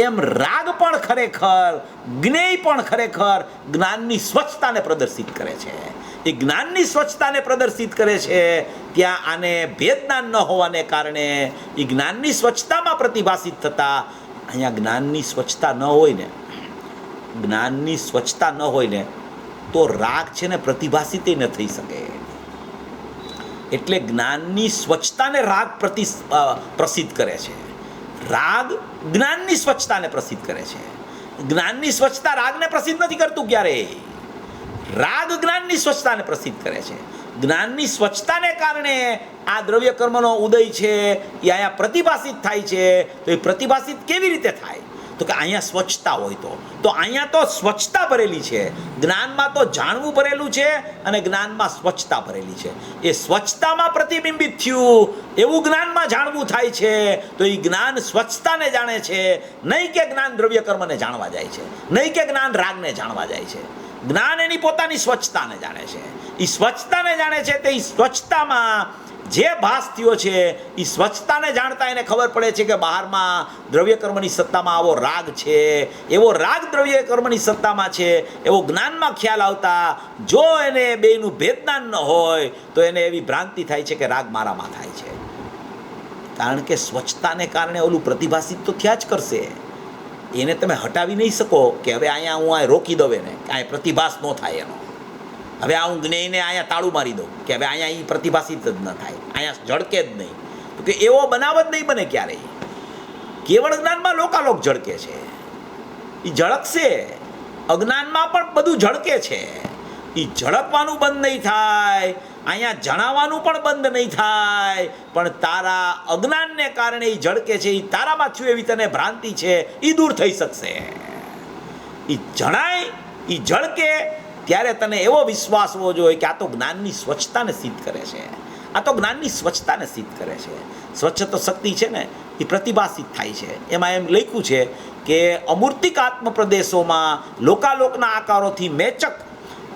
એમ રાગ પણ ખરેખર, જ્ઞેય પણ ખરેખર જ્ઞાનની સ્વચ્છતાને પ્રદર્શિત કરે છે. એ જ્ઞાનની સ્વચ્છતાને પ્રદર્શિત કરે છે. ત્યાં આને ભેદજ્ઞાન ન હોવાને કારણે એ જ્ઞાનની સ્વચ્છતામાં પ્રતિભાસિત થતા, અહીંયા જ્ઞાનની સ્વચ્છતા ન હોય ને, જ્ઞાનની સ્વચ્છતા ન હોય ને તો રાગ છે ને પ્રતિભાસિત ન થઈ શકે. એટલે જ્ઞાનની સ્વચ્છતાને રાગ પ્રસિદ્ધ કરે છે. રાગ જ્ઞાનની સ્વચ્છતાને પ્રસિદ્ધ કરે છે. જ્ઞાનની સ્વચ્છતા રાગને પ્રસિદ્ધ નથી કરતું ક્યારેય. રાગ જ્ઞાનની સ્વચ્છતાને પ્રસિદ્ધ કરે છે. જ્ઞાનની સ્વચ્છતાને કારણે આ દ્રવ્ય કર્મનો ઉદય છે એ અહીંયા પ્રતિભાસિત થાય છે. તો એ પ્રતિભાસિત કેવી રીતે થાય? તો કે અહીંયા સ્વચ્છતા હોય તો અહીંયા તો સ્વચ્છતા ભરેલી છે. જ્ઞાનમાં તો જાણવું ભરેલું છે અને જ્ઞાનમાં સ્વચ્છતા ભરેલી છે. એ સ્વચ્છતામાં પ્રતિબિંબિત થયું એવું જ્ઞાનમાં જાણવું થાય છે. તો એ જ્ઞાન સ્વચ્છતાને જાણે છે, નહીં કે જ્ઞાન દ્રવ્ય કર્મને જાણવા જાય છે, નહીં કે જ્ઞાન રાગને જાણવા જાય છે. જ્ઞાન એની પોતાની સ્વચ્છતાને જાણે છે. એ સ્વચ્છતાને જાણે છે. તે સ્વચ્છતામાં જે ભાસ થયો છે એ સ્વચ્છતાને જાણતા એને ખબર પડે છે કે બહારમાં દ્રવ્ય કર્મની સત્તામાં આવો રાગ છે, એવો રાગ દ્રવ્ય કર્મની સત્તામાં છે, એવો જ્ઞાનમાં ખ્યાલ આવતા જો એને બેયનું ભેદજ્ઞાન ન હોય તો એને એવી ભ્રાંતિ થાય છે કે રાગ મારામાં થાય છે. કારણ કે સ્વચ્છતાને કારણે ઓલું પ્રતિભાસિત તો થયા જ કરશે. એને તમે હટાવી નહીં શકો કે હવે અહીંયા હું આ રોકી દઉં એને, કાંઈ પ્રતિભાસ ન થાય એનો. હવે આ હું જ્ઞેયને અહીંયા તાળું મારી દઉં કે હવે અહીંયા એ પ્રતિભાસિત જ ન થાય, અહીંયા ઝળકે જ નહીં. તો કે એવો બનાવ જ નહીં બને ક્યારેય. કેવળ જ્ઞાનમાં લોકાલોક ઝળકે છે, એ ઝળકશે. અજ્ઞાનમાં પણ બધું ઝળકે છે. એ ઝળકવાનું બંધ નહીં થાય, અહીંયા જણાવવાનું પણ બંધ નહીં થાય. પણ તારા અજ્ઞાનને કારણે એ ઝળકે છે, એ તારામાં થયું એવી તને ભ્રાંતિ છે, એ દૂર થઈ શકશે. એ જણાય, એ ઝળકે ત્યારે તને એવો વિશ્વાસ હોવો જોઈએ કે આ તો જ્ઞાનની સ્વચ્છતાને સિદ્ધ કરે છે, આ તો જ્ઞાનની સ્વચ્છતાને સિદ્ધ કરે છે. સ્વચ્છ તો શક્તિ છે ને એ પ્રતિભાસિત થાય છે. એમાં એમ લખ્યું છે કે અમૂર્તિક આત્મ પ્રદેશોમાં લોકાલોકના આકારોથી મેચક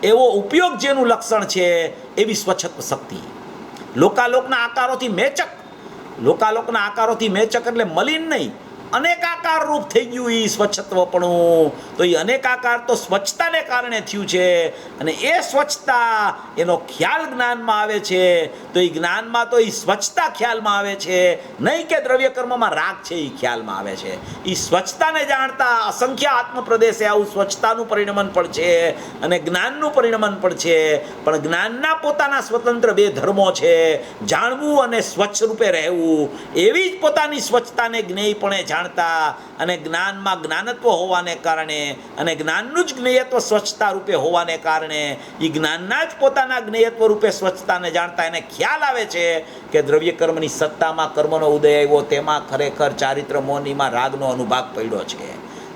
એવો ઉપયોગ જેનું લક્ષણ છે એવી સ્વચ્છત્વ શક્તિ. લોકાલોકના આકારોથી મેચક, લોકાલોકના આકારોથી મેચક એટલે મલિન નહીં, અનેકાકાર રૂપ થઈ ગયું એ સ્વચ્છત્વપણું. તો એ અનેકાકાર તો સ્વચ્છતાને કારણે થયું છે. અને એ સ્વચ્છતા એનો ખ્યાલ જ્ઞાનમાં આવે છે. તો એ જ્ઞાનમાં તો એ સ્વચ્છતા ખ્યાલમાં આવે છે, નહીં કે દ્રવ્ય કર્મમાં રાગ છે એ ખ્યાલમાં આવે છે. એ સ્વચ્છતાને જાણતા અસંખ્ય આત્મપ્રદેશે આવું સ્વચ્છતાનું પરિણમન પણ છે અને જ્ઞાનનું પરિણમન પણ છે. પણ જ્ઞાનના પોતાના સ્વતંત્ર બે ધર્મો છે, જાણવું અને સ્વચ્છ રૂપે રહેવું. એવી જ પોતાની સ્વચ્છતાને જ્ઞેયપણે જાણતા અને જ્ઞાનમાં જ્ઞાનત્વ હોવાને કારણે અને જ્ઞાનનું જ જ્ઞેયત્વ સ્વચ્છતા રૂપે હોવાને કારણે એ જ્ઞાનના જ પોતાના જ્ઞેયત્વ રૂપે સ્વચ્છતાને જાણતા એને ખ્યાલ આવે છે કે દ્રવ્ય કર્મની સત્તામાં કર્મનો ઉદય આવ્યો, તેમાં ખરેખર ચારિત્ર મોહનીમાં રાગનો અનુભાગ પડ્યો છે.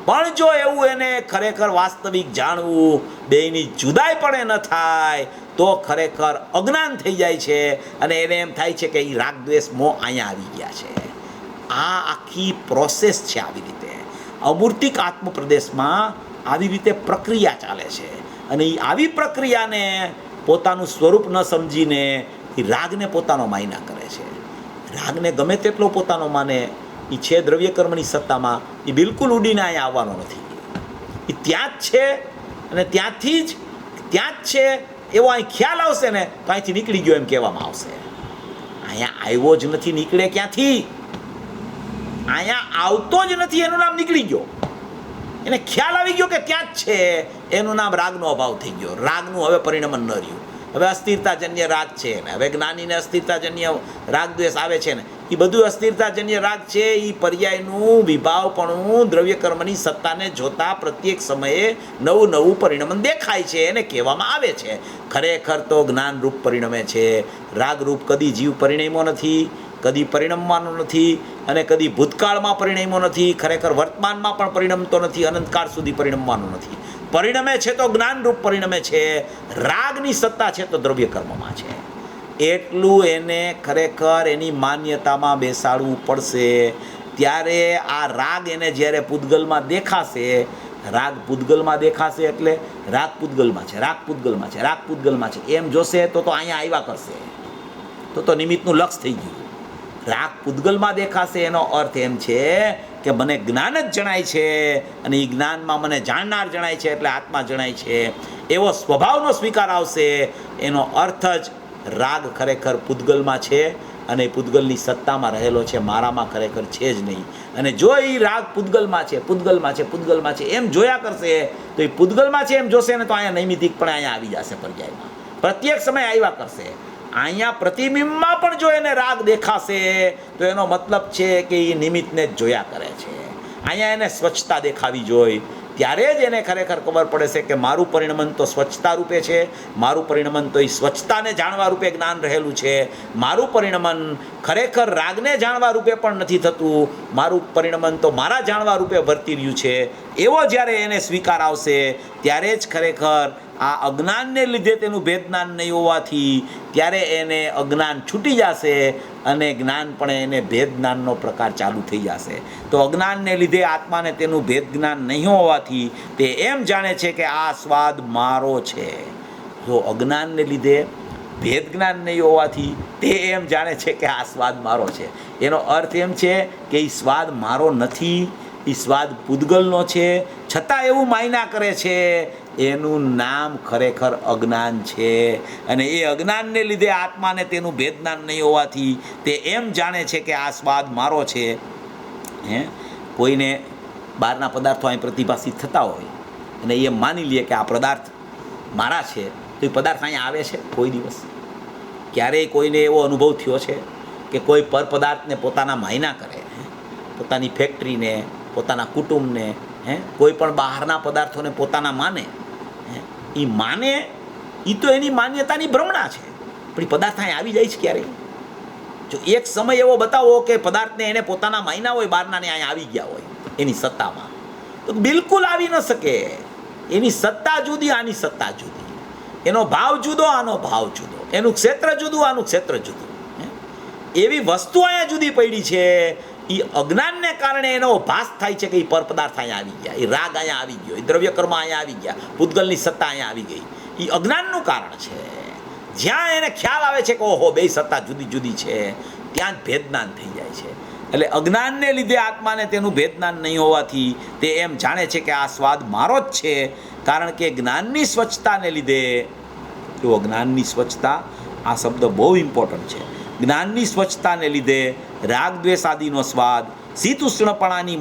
પણ જો એવું એને ખરેખર વાસ્તવિક જાણવું, બેયની જુદાઈ પણ ન થાય તો ખરેખર અજ્ઞાન થઈ જાય છે અને એને એમ થાય છે કે એ રાગ દ્વેષ મોહ અહીંયા આવી ગયા છે. આ આખી પ્રોસેસ છે. આવી રીતે અમૂર્તિક આત્મપ્રદેશમાં આવી રીતે પ્રક્રિયા ચાલે છે. અને એ આવી પ્રક્રિયાને પોતાનું સ્વરૂપ ન સમજીને એ રાગને પોતાનો માયના કરે છે. રાગને ગમે તેટલો પોતાનો માને, એ છે દ્રવ્ય કર્મની સત્તામાં, એ બિલકુલ ઉડીને અહીંયા આવવાનો નથી. એ ત્યાં જ છે અને ત્યાંથી જ ત્યાં જ છે એવો અહીં ખ્યાલ આવશે ને તો અહીંથી નીકળી ગયો એમ કહેવામાં આવશે. અહીંયા આવ્યો જ નથી, નીકળે ક્યાંથી? અહીંયા આવતો જ નથી, એનું નામ નીકળી ગયો. એને ખ્યાલ આવી ગયો કે ત્યાં જ છે, એનું નામ રાગનો અભાવ થઈ ગયો. રાગનું હવે પરિણમન ન રહ્યું. હવે અસ્થિરતાજન્ય રાગ છે ને હવે જ્ઞાનીને અસ્થિરતાજન્ય રાગ દ્વેષ આવે છે ને એ બધું અસ્થિરતાજન્ય રાગ છે. એ પર્યાયનું વિભાવપણું દ્રવ્ય કર્મની સત્તાને જોતા પ્રત્યેક સમયે નવું નવું પરિણમન દેખાય છે, એને કહેવામાં આવે છે. ખરેખર તો જ્ઞાન રૂપ પરિણમે છે. રાગરૂપ કદી જીવ પરિણમ્યો નથી, કદી પરિણમવાનો નથી અને કદી ભૂતકાળમાં પરિણમ્યો નથી. ખરેખર વર્તમાનમાં પણ પરિણમતો નથી, અનંતકાળ સુધી પરિણમવાનો નથી. પરિણમે છે તો જ્ઞાનરૂપ પરિણમે છે. રાગની સત્તા છે તો દ્રવ્ય કર્મમાં છે. એટલું એને ખરેખર એની માન્યતામાં બેસાડવું પડશે. ત્યારે આ રાગ એને જ્યારે પૂતગલમાં દેખાશે, રાગ પૂતગલમાં દેખાશે એટલે રાગ પૂતગલમાં છે, રાગ પૂતગલમાં છે, રાગ પૂતગલમાં છે એમ જોશે તો અહીંયા આવ્યા કરશે, તો નિમિત્તનું લક્ષ થઈ ગયું. રાગ પૂતગલમાં દેખાશે એનો અર્થ એમ છે કે મને જ્ઞાન જ જણાય છે અને એ જ્ઞાનમાં મને જાણનાર જણાય છે એટલે આત્મા જણાય છે એવો સ્વભાવનો સ્વીકાર આવશે. એનો અર્થ જ રાગ ખરેખર પૂતગલમાં છે અને પૂતગલની સત્તામાં રહેલો છે, મારામાં ખરેખર છે જ નહીં. અને જો એ રાગ પૂતગલમાં છે, પૂતગલમાં છે, પૂતગલમાં છે એમ જોયા કરશે તો એ પૂતગલમાં છે એમ જોશે ને તો અહીંયા નૈમિતિક પણ અહીંયા આવી જશે પર્યાયમાં, પ્રત્યેક સમય આવ્યા કરશે. અહીંયા પ્રતિબિંબમાં પણ જો એને રાગ દેખાશે તો એનો મતલબ છે કે એ નિમિત્તને જ જોયા કરે છે. અહીંયા એને સ્વચ્છતા દેખાવી જોઈએ, ત્યારે જ એને ખરેખર ખબર પડે છે કે મારું પરિણમન તો સ્વચ્છતા રૂપે છે, મારું પરિણમન તો એ સ્વચ્છતાને જાણવા રૂપે જ્ઞાન રહેલું છે. મારું પરિણમન ખરેખર રાગને જાણવા રૂપે પણ નથી થતું, મારું પરિણમન તો મારા જાણવા રૂપે વર્તી રહ્યું છે. એવો જ્યારે એને સ્વીકાર આવશે ત્યારે જ ખરેખર આ અજ્ઞાનને લીધે તેનું ભેદ જ્ઞાન નહીં હોવાથી ત્યારે એને અજ્ઞાન છૂટી જશે અને જ્ઞાન પણ એને ભેદ જ્ઞાનનો પ્રકાર ચાલુ થઈ જશે. તો અજ્ઞાનને લીધે આત્માને તેનું ભેદ જ્ઞાન નહીં હોવાથી તે એમ જાણે છે કે આ સ્વાદ મારો છે. જો અજ્ઞાનને લીધે ભેદ જ્ઞાન નહીં હોવાથી તે એમ જાણે છે કે આ સ્વાદ મારો છે. એનો અર્થ એમ છે કે એ સ્વાદ મારો નથી, એ સ્વાદ પૂતગલનો છે, છતાં એવું માયના કરે છે. એનું નામ ખરેખર અજ્ઞાન છે અને એ અજ્ઞાનને લીધે આત્માને તેનું ભેદ જ્ઞાન નહીં હોવાથી તે એમ જાણે છે કે આ સ્વાદ મારો છે. કોઈને બહારના પદાર્થો અહીં પ્રતિભાસિત થતા હોય અને એ માની લે કે આ પદાર્થ મારા છે તો એ પદાર્થ અહીંયા આવે છે કોઈ દિવસ? ક્યારેય કોઈને એવો અનુભવ થયો છે કે કોઈ પર પદાર્થને પોતાના માયના કરે, પોતાની ફેક્ટરીને, પોતાના કુટુંબને, કોઈ પણ બહારના પદાર્થોને પોતાના માને? એ માને એ તો એની માન્યતાની ભ્રમણા છે, પણ એ પદાર્થ અહીં આવી જાય છે ક્યારેય? જો એક સમય એવો બતાવો કે પદાર્થને એને પોતાના માયના હોય, બહારનાને અહીંયા આવી ગયા હોય એની સત્તામાં, તો બિલકુલ આવી ન શકે. એની સત્તા જુદી, આની સત્તા જુદી, એનો ભાવ જુદો, આનો ભાવ જુદો, એનું ક્ષેત્ર જુદું, આનું ક્ષેત્ર જુદું. એવી વસ્તુ અહીંયા જુદી પડી છે. એ અજ્ઞાનને કારણે એનો ભાસ થાય છે કે એ પર પદાર્થ અહીંયા આવી ગયા, એ રાગ અહીંયા આવી ગયો, એ દ્રવ્ય કર્મ અહીંયા આવી ગયા, પૂતગલની સત્તા અહીંયા આવી ગઈ. એ અજ્ઞાનનું કારણ છે. જ્યાં એને ખ્યાલ આવે છે કે ઓહો બે સત્તા જુદી જુદી છે, ત્યાં જ ભેદજ્ઞાન થઈ જાય છે. એટલે અજ્ઞાનને લીધે આત્માને તેનું ભેદજ્ઞાન નહીં હોવાથી તે એમ જાણે છે કે આ સ્વાદ મારો જ છે. કારણ કે જ્ઞાનની સ્વચ્છતાને લીધે, જો જ્ઞાનની સ્વચ્છતા, આ શબ્દ બહુ ઇમ્પોર્ટન્ટ છે. જ્ઞાનની સ્વચ્છતાને લીધે રાગ દ્વેષ આદિનો સ્વાદ શીતોષ્ણપણાની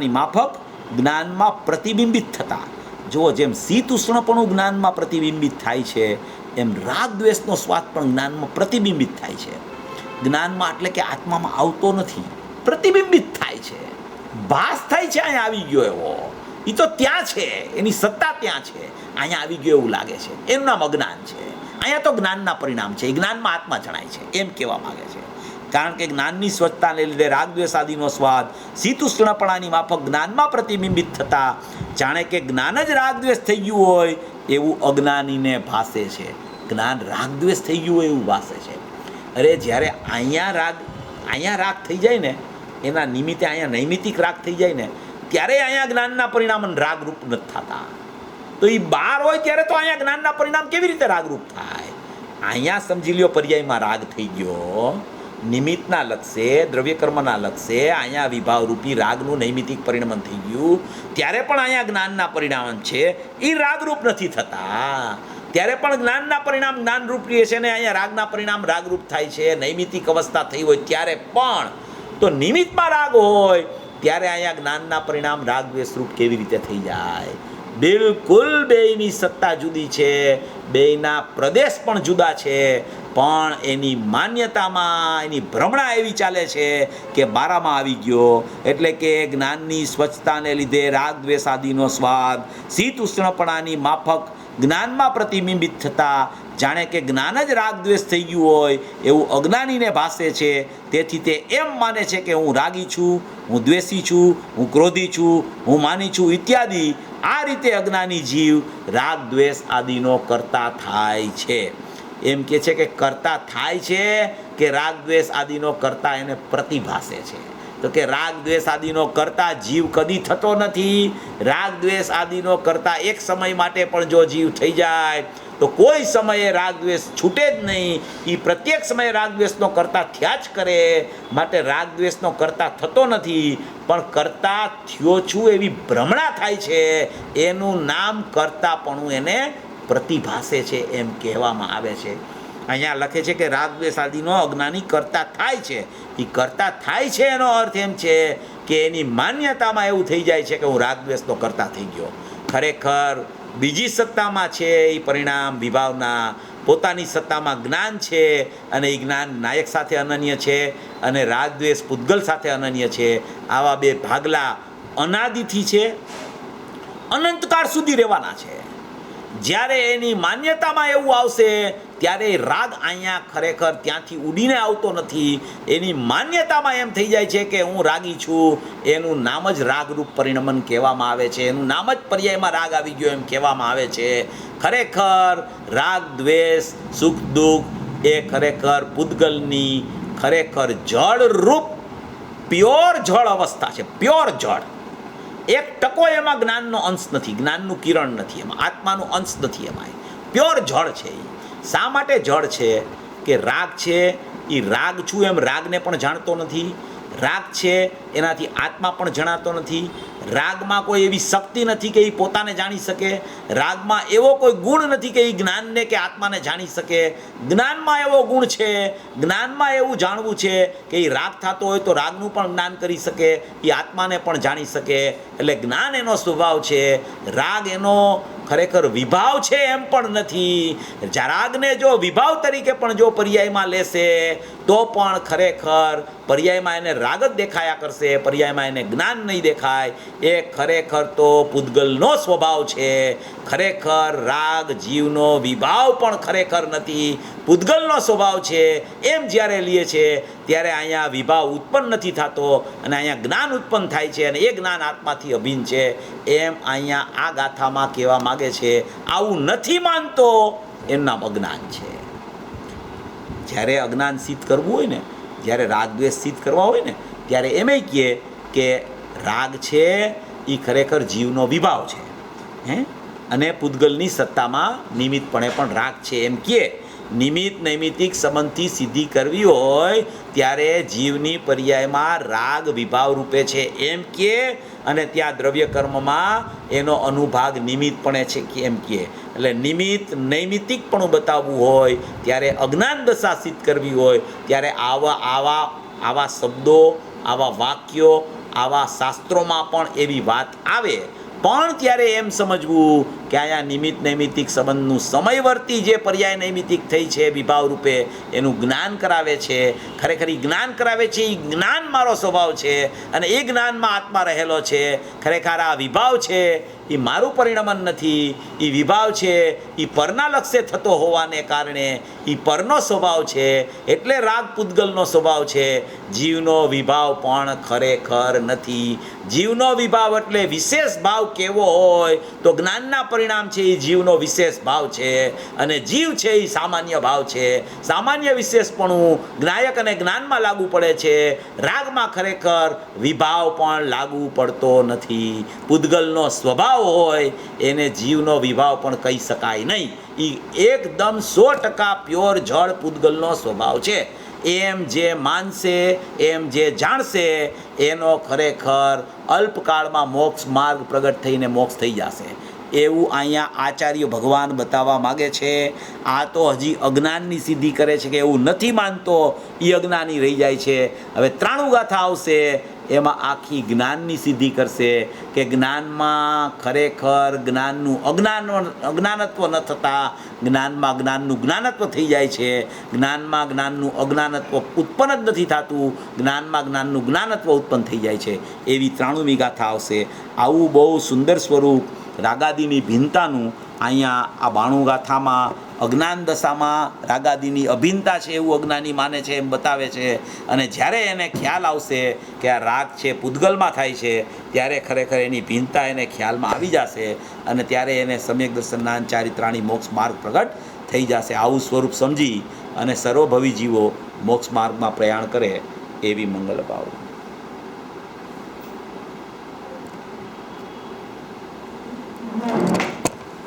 માફક જ્ઞાનમાં પ્રતિબિંબિત થતા, જુઓ જેમ શીતોષ્ણપણું જ્ઞાનમાં પ્રતિબિંબિત થાય છે એમ રાગ દ્વેષનો સ્વાદ પણ જ્ઞાનમાં પ્રતિબિંબિત થાય છે. જ્ઞાનમાં એટલે કે આત્મામાં આવતો નથી, પ્રતિબિંબિત થાય છે, ભાસ થાય છે. અહીંયા આવી ગયો એવો, એ તો ત્યાં છે, એની સત્તા ત્યાં છે, અહીંયા આવી ગયો એવું લાગે છે, એનું નામ અજ્ઞાન છે. અહીંયા તો જ્ઞાનના પરિણામ છે, એ જ્ઞાનમાં આત્મા જણાય છે એમ કહેવા માગે છે. કારણ કે જ્ઞાનની સ્વચ્છતાને લીધે રાગ દ્વેષ આદિનો સ્વાદ શીતોષ્ણપણાની માફક જ્ઞાનમાં પ્રતિબિંબિત થતા જાણે કે જ્ઞાન જ રાગ દ્વેષ થઈ ગયું હોય એવું અજ્ઞાનીને ભાસે છે. જ્ઞાન રાગ દ્વેષ થઈ ગયું હોય એવું ભાસે છે. અરે જ્યારે અહીંયા રાગ થઈ જાય ને, એના નિમિત્તે અહીંયા નૈમિતિક રાગ થઈ જાય ને, ત્યારે અહીંયા જ્ઞાનના પરિણામ રાગરૂપ નથી થતા. તો એ બહાર હોય ત્યારે તો અહીંયા જ્ઞાનના પરિણામ કેવી રીતે રાગરૂપ થાય? અહીંયા સમજી લ્યો પર્યાયમાં રાગ થઈ ગયો નિમિત્તના લક્ષે, દ્રવ્યકર્મના લક્ષે અહીંયા વિભાવરૂપી રાગનું નૈમિતિક પરિણમન થઈ ગયું, ત્યારે પણ અહીંયા જ્ઞાનના પરિણામ છે એ રાગરૂપ નથી થતા. ત્યારે પણ જ્ઞાનના પરિણામ જ્ઞાનરૂપ રહે છે ને અહીંયા રાગના પરિણામ રાગરૂપ થાય છે. નૈમિતિક અવસ્થા થઈ હોય ત્યારે પણ તો નિમિત્તમાં રાગ હોય ત્યારે અહીંયા જ્ઞાનના પરિણામ રાગ દ્વેષરૂપ કેવી રીતે થઈ જાય? બિલકુલ બેયની સત્તા જુદી છે, બેયના પ્રદેશ પણ જુદા છે, પણ એની માન્યતામાં એની ભ્રમણા એવી ચાલે છે કે બારામાં આવી ગયો એટલે કે જ્ઞાનની સ્વચ્છતાને લીધે રાગ દ્વેષ આદિનો સ્વાદ શીત ઉષ્ણપણાની માફક જ્ઞાનમાં પ્રતિબિંબિત થતાં જાણે કે જ્ઞાન જ રાગ દ્વેષ થઈ ગયું હોય એવું અજ્ઞાનીને ભાસે છે. તેથી તે એમ માને છે કે હું રાગી છું, હું દ્વેષી છું, હું ક્રોધી છું, હું માની છું ઇત્યાદિ. આ રીતે અજ્ઞાની જીવ રાગ દ્વેષ આદિનો કરતા થાય છે. એમ કે છે કે કરતા થાય છે કે રાગ દ્વેષ આદિનો કરતા એને પ્રતિભાસે છે. તો કે રાગ દ્વેષ આદિનો કરતા જીવ કદી થતો નથી. રાગ દ્વેષ આદિનો કરતા એક સમય માટે પણ જો જીવ થઈ જાય તો કોઈ સમયે રાગ દ્વેષ છૂટે જ નહીં. એ પ્રત્યેક સમયે રાગ દ્વેષનો કરતા થયા જ કરે. માટે રાગ દ્વેષનો કરતા થતો નથી, પણ કરતા થયો છું એવી ભ્રમણા થાય છે. એનું નામ કરતાપણું એને પ્રતિભાસે છે એમ કહેવામાં આવે છે. અહીંયા લખે છે કે રાગ દ્વેષ આદિનો અજ્ઞાની કરતા થાય છે. એ કરતા થાય છે એનો અર્થ એમ છે કે એની માન્યતામાં એવું થઈ જાય છે કે હું રાગ દ્વેષનો કરતા થઈ ગયો. ખરેખર બીજી સત્તામાં છે એ પરિણામ વિભાવના, પોતાની સત્તામાં જ્ઞાન છે અને એ જ્ઞાન નાયક સાથે અનન્ય છે અને રાગ દ્વેષ પૂતગલ સાથે અનન્ય છે. આવા બે ભાગલા અનાદિથી છે, અનંતકાળ સુધી રહેવાના છે. જ્યારે એની માન્યતામાં એવું આવશે ત્યારે રાગ અહીંયા ખરેખર ત્યાંથી ઉડીને આવતો નથી. એની માન્યતામાં એમ થઈ જાય છે કે હું રાગી છું. એનું નામ જ રાગરૂપ પરિણમન કહેવામાં આવે છે. એનું નામ જ પર્યાયમાં રાગ આવી ગયો એમ કહેવામાં આવે છે. ખરેખર રાગ દ્વેષ સુખ દુઃખ એ ખરેખર પૂતગલની ખરેખર જળરૂપ પ્યોર જળ અવસ્થા છે. પ્યોર જળ. એક ટકો એમાં જ્ઞાનનો અંશ નથી, જ્ઞાનનું કિરણ નથી એમાં, આત્માનો અંશ નથી એમાં. પ્યોર જળ છે. શા માટે જળ છે? કે રાગ છે એ રાગ છું એમ રાગને પણ જાણતો નથી. રાગ છે એનાથી આત્મા પણ જણાતો નથી. રાગમાં કોઈ એવી શક્તિ નથી કે એ પોતાને જાણી શકે. રાગમાં એવો કોઈ ગુણ નથી કે એ જ્ઞાનને કે આત્માને જાણી શકે. જ્ઞાનમાં એવો ગુણ છે, જ્ઞાનમાં એવું જાણવું છે કે એ રાગ થતો હોય તો રાગનું પણ જ્ઞાન કરી શકે, એ આત્માને પણ જાણી શકે. એટલે જ્ઞાન એનો સ્વભાવ છે. રાગ એનો ખરેખર વિભાવ છે એમ પણ નથી. રાગને જો વિભાવ તરીકે પણ જો પર્યાયમાં લેશે તો પણ ખરેખર પર્યાયમાં એને રાગ જ દેખાયા કરશે, પર્યાયમાં એને જ્ઞાન નહીં દેખાય. એ ખરેખર તો પૂતગલનો સ્વભાવ છે. ખરેખર રાગ જીવનો વિભાવ પણ ખરેખર નથી, પૂતગલનો સ્વભાવ છે. એમ જ્યારે લે છે ત્યારે અહીંયા વિભાવ ઉત્પન્ન નથી થતો અને અહીંયા જ્ઞાન ઉત્પન્ન થાય છે અને એ જ્ઞાન આત્માથી અભિન્ન છે. એમ અહીંયા આ ગાથામાં કહેવા માગે છે. આવું નથી માનતો એનું નામ અજ્ઞાન છે. જ્યારે અજ્ઞાન સિદ્ધ કરવું હોય ને, જ્યારે રાગ દ્વેષ સિદ્ધ કરવા હોય ને ત્યારે એમ કહે કે રાગ છે એ ખરેખર જીવનો વિભાવ છે અને પૂતગલની સત્તામાં નિમિત્તપણે પણ રાગ છે એમ કહે. નિમિત્ત નૈમિતિક સંબંધથી સિદ્ધિ કરવી હોય ત્યારે જીવની પર્યાયમાં રાગ વિભાવ રૂપે છે એમ કહે અને ત્યાં દ્રવ્ય કર્મમાં એનો અનુભાગ નિમિત્તપણે છે એમ કહે. એટલે નિમિત્ત નૈમિતિકપણું બતાવવું હોય ત્યારે અજ્ઞાન દશા સિદ્ધ કરવી હોય ત્યારે આવા શબ્દો, આવા વાક્યો, આવા શાસ્ત્રોમાં પણ એવી વાત આવે. પણ ત્યારે એમ સમજવું કે અહીંયા નિમિત્ત નૈમિતિક સંબંધનું સમયવર્તી જે પર્યાય નૈમિતિક થઈ છે વિભાવ રૂપે એનું જ્ઞાન કરાવે છે. ખરેખર એ જ્ઞાન કરાવે છે, એ જ્ઞાન મારો સ્વભાવ છે અને એ જ્ઞાનમાં આત્મા રહેલો છે. ખરેખર આ વિભાવ છે એ મારું પરિણમન નથી, એ વિભાવ છે એ પરના લક્ષ્ય થતો હોવાને કારણે એ પરનો સ્વભાવ છે. એટલે રાગ પૂતગલનો સ્વભાવ છે. જીવનો વિભાવ પણ ખરેખર નથી. જીવનો વિભાવ એટલે વિશેષ ભાવ કેવો હોય તો જ્ઞાનના પરિણામ છે એ જીવનો વિશેષ ભાવ છે અને જીવ છે એ સામાન્ય ભાવ છે. સામાન્ય વિશેષપણું જ્ઞાયક અને જ્ઞાનમાં લાગુ પડે છે. રાગમાં ખરેખર વિભાવ પણ લાગુ પડતો નથી. પૂતગલનો સ્વભાવ હોય એને જીવનો વિભાવ પણ કહી શકાય નહીં. એ એકદમ 100% પ્યોર જળ પૂતગલનો સ્વભાવ છે. એમ જે માનશે એમ જે જાણશે એનો ખરેખર અલ્પકાળમાં મોક્ષ માર્ગ પ્રગટ થઈને મોક્ષ થઈ જશે એવું અહીંયા આચાર્ય ભગવાન બતાવવા માગે છે. આ તો હજી અજ્ઞાનની સિદ્ધિ કરે છે કે એવું નથી માનતો એ અજ્ઞાની રહી જાય છે. હવે 93 ગાથા આવશે એમાં આખી જ્ઞાનની સિદ્ધિ કરશે કે જ્ઞાનમાં ખરેખર જ્ઞાનનું અજ્ઞાનત્વ ન થતાં જ્ઞાનમાં જ્ઞાનનું જ્ઞાનત્વ થઈ જાય છે. જ્ઞાનમાં જ્ઞાનનું અજ્ઞાનત્વ ઉત્પન્ન જ નથી થતું, જ્ઞાનમાં જ્ઞાનનું જ્ઞાનત્વ ઉત્પન્ન થઈ જાય છે. એવી 93મી ગાથા આવશે. આવું બહુ સુંદર સ્વરૂપ રાગાદીની ભિન્નતાનું અહીંયા આ 92 ગાથામાં અજ્ઞાન દશામાં રાગાદીની અભિન્નતા છે એવું અજ્ઞાની માને છે એમ બતાવે છે. અને જ્યારે એને ખ્યાલ આવશે કે આ રાગ છે પૂતગલમાં થાય છે ત્યારે ખરેખર એની ભિન્નતા એને ખ્યાલમાં આવી જશે અને ત્યારે એને સમ્યક દર્શન જ્ઞાન ચારિત્રાણી મોક્ષ માર્ગ પ્રગટ થઈ જશે. આવું સ્વરૂપ સમજી અને સર્વભવી જીવો મોક્ષ માર્ગમાં પ્રયાણ કરે એવી મંગલ ભાવ.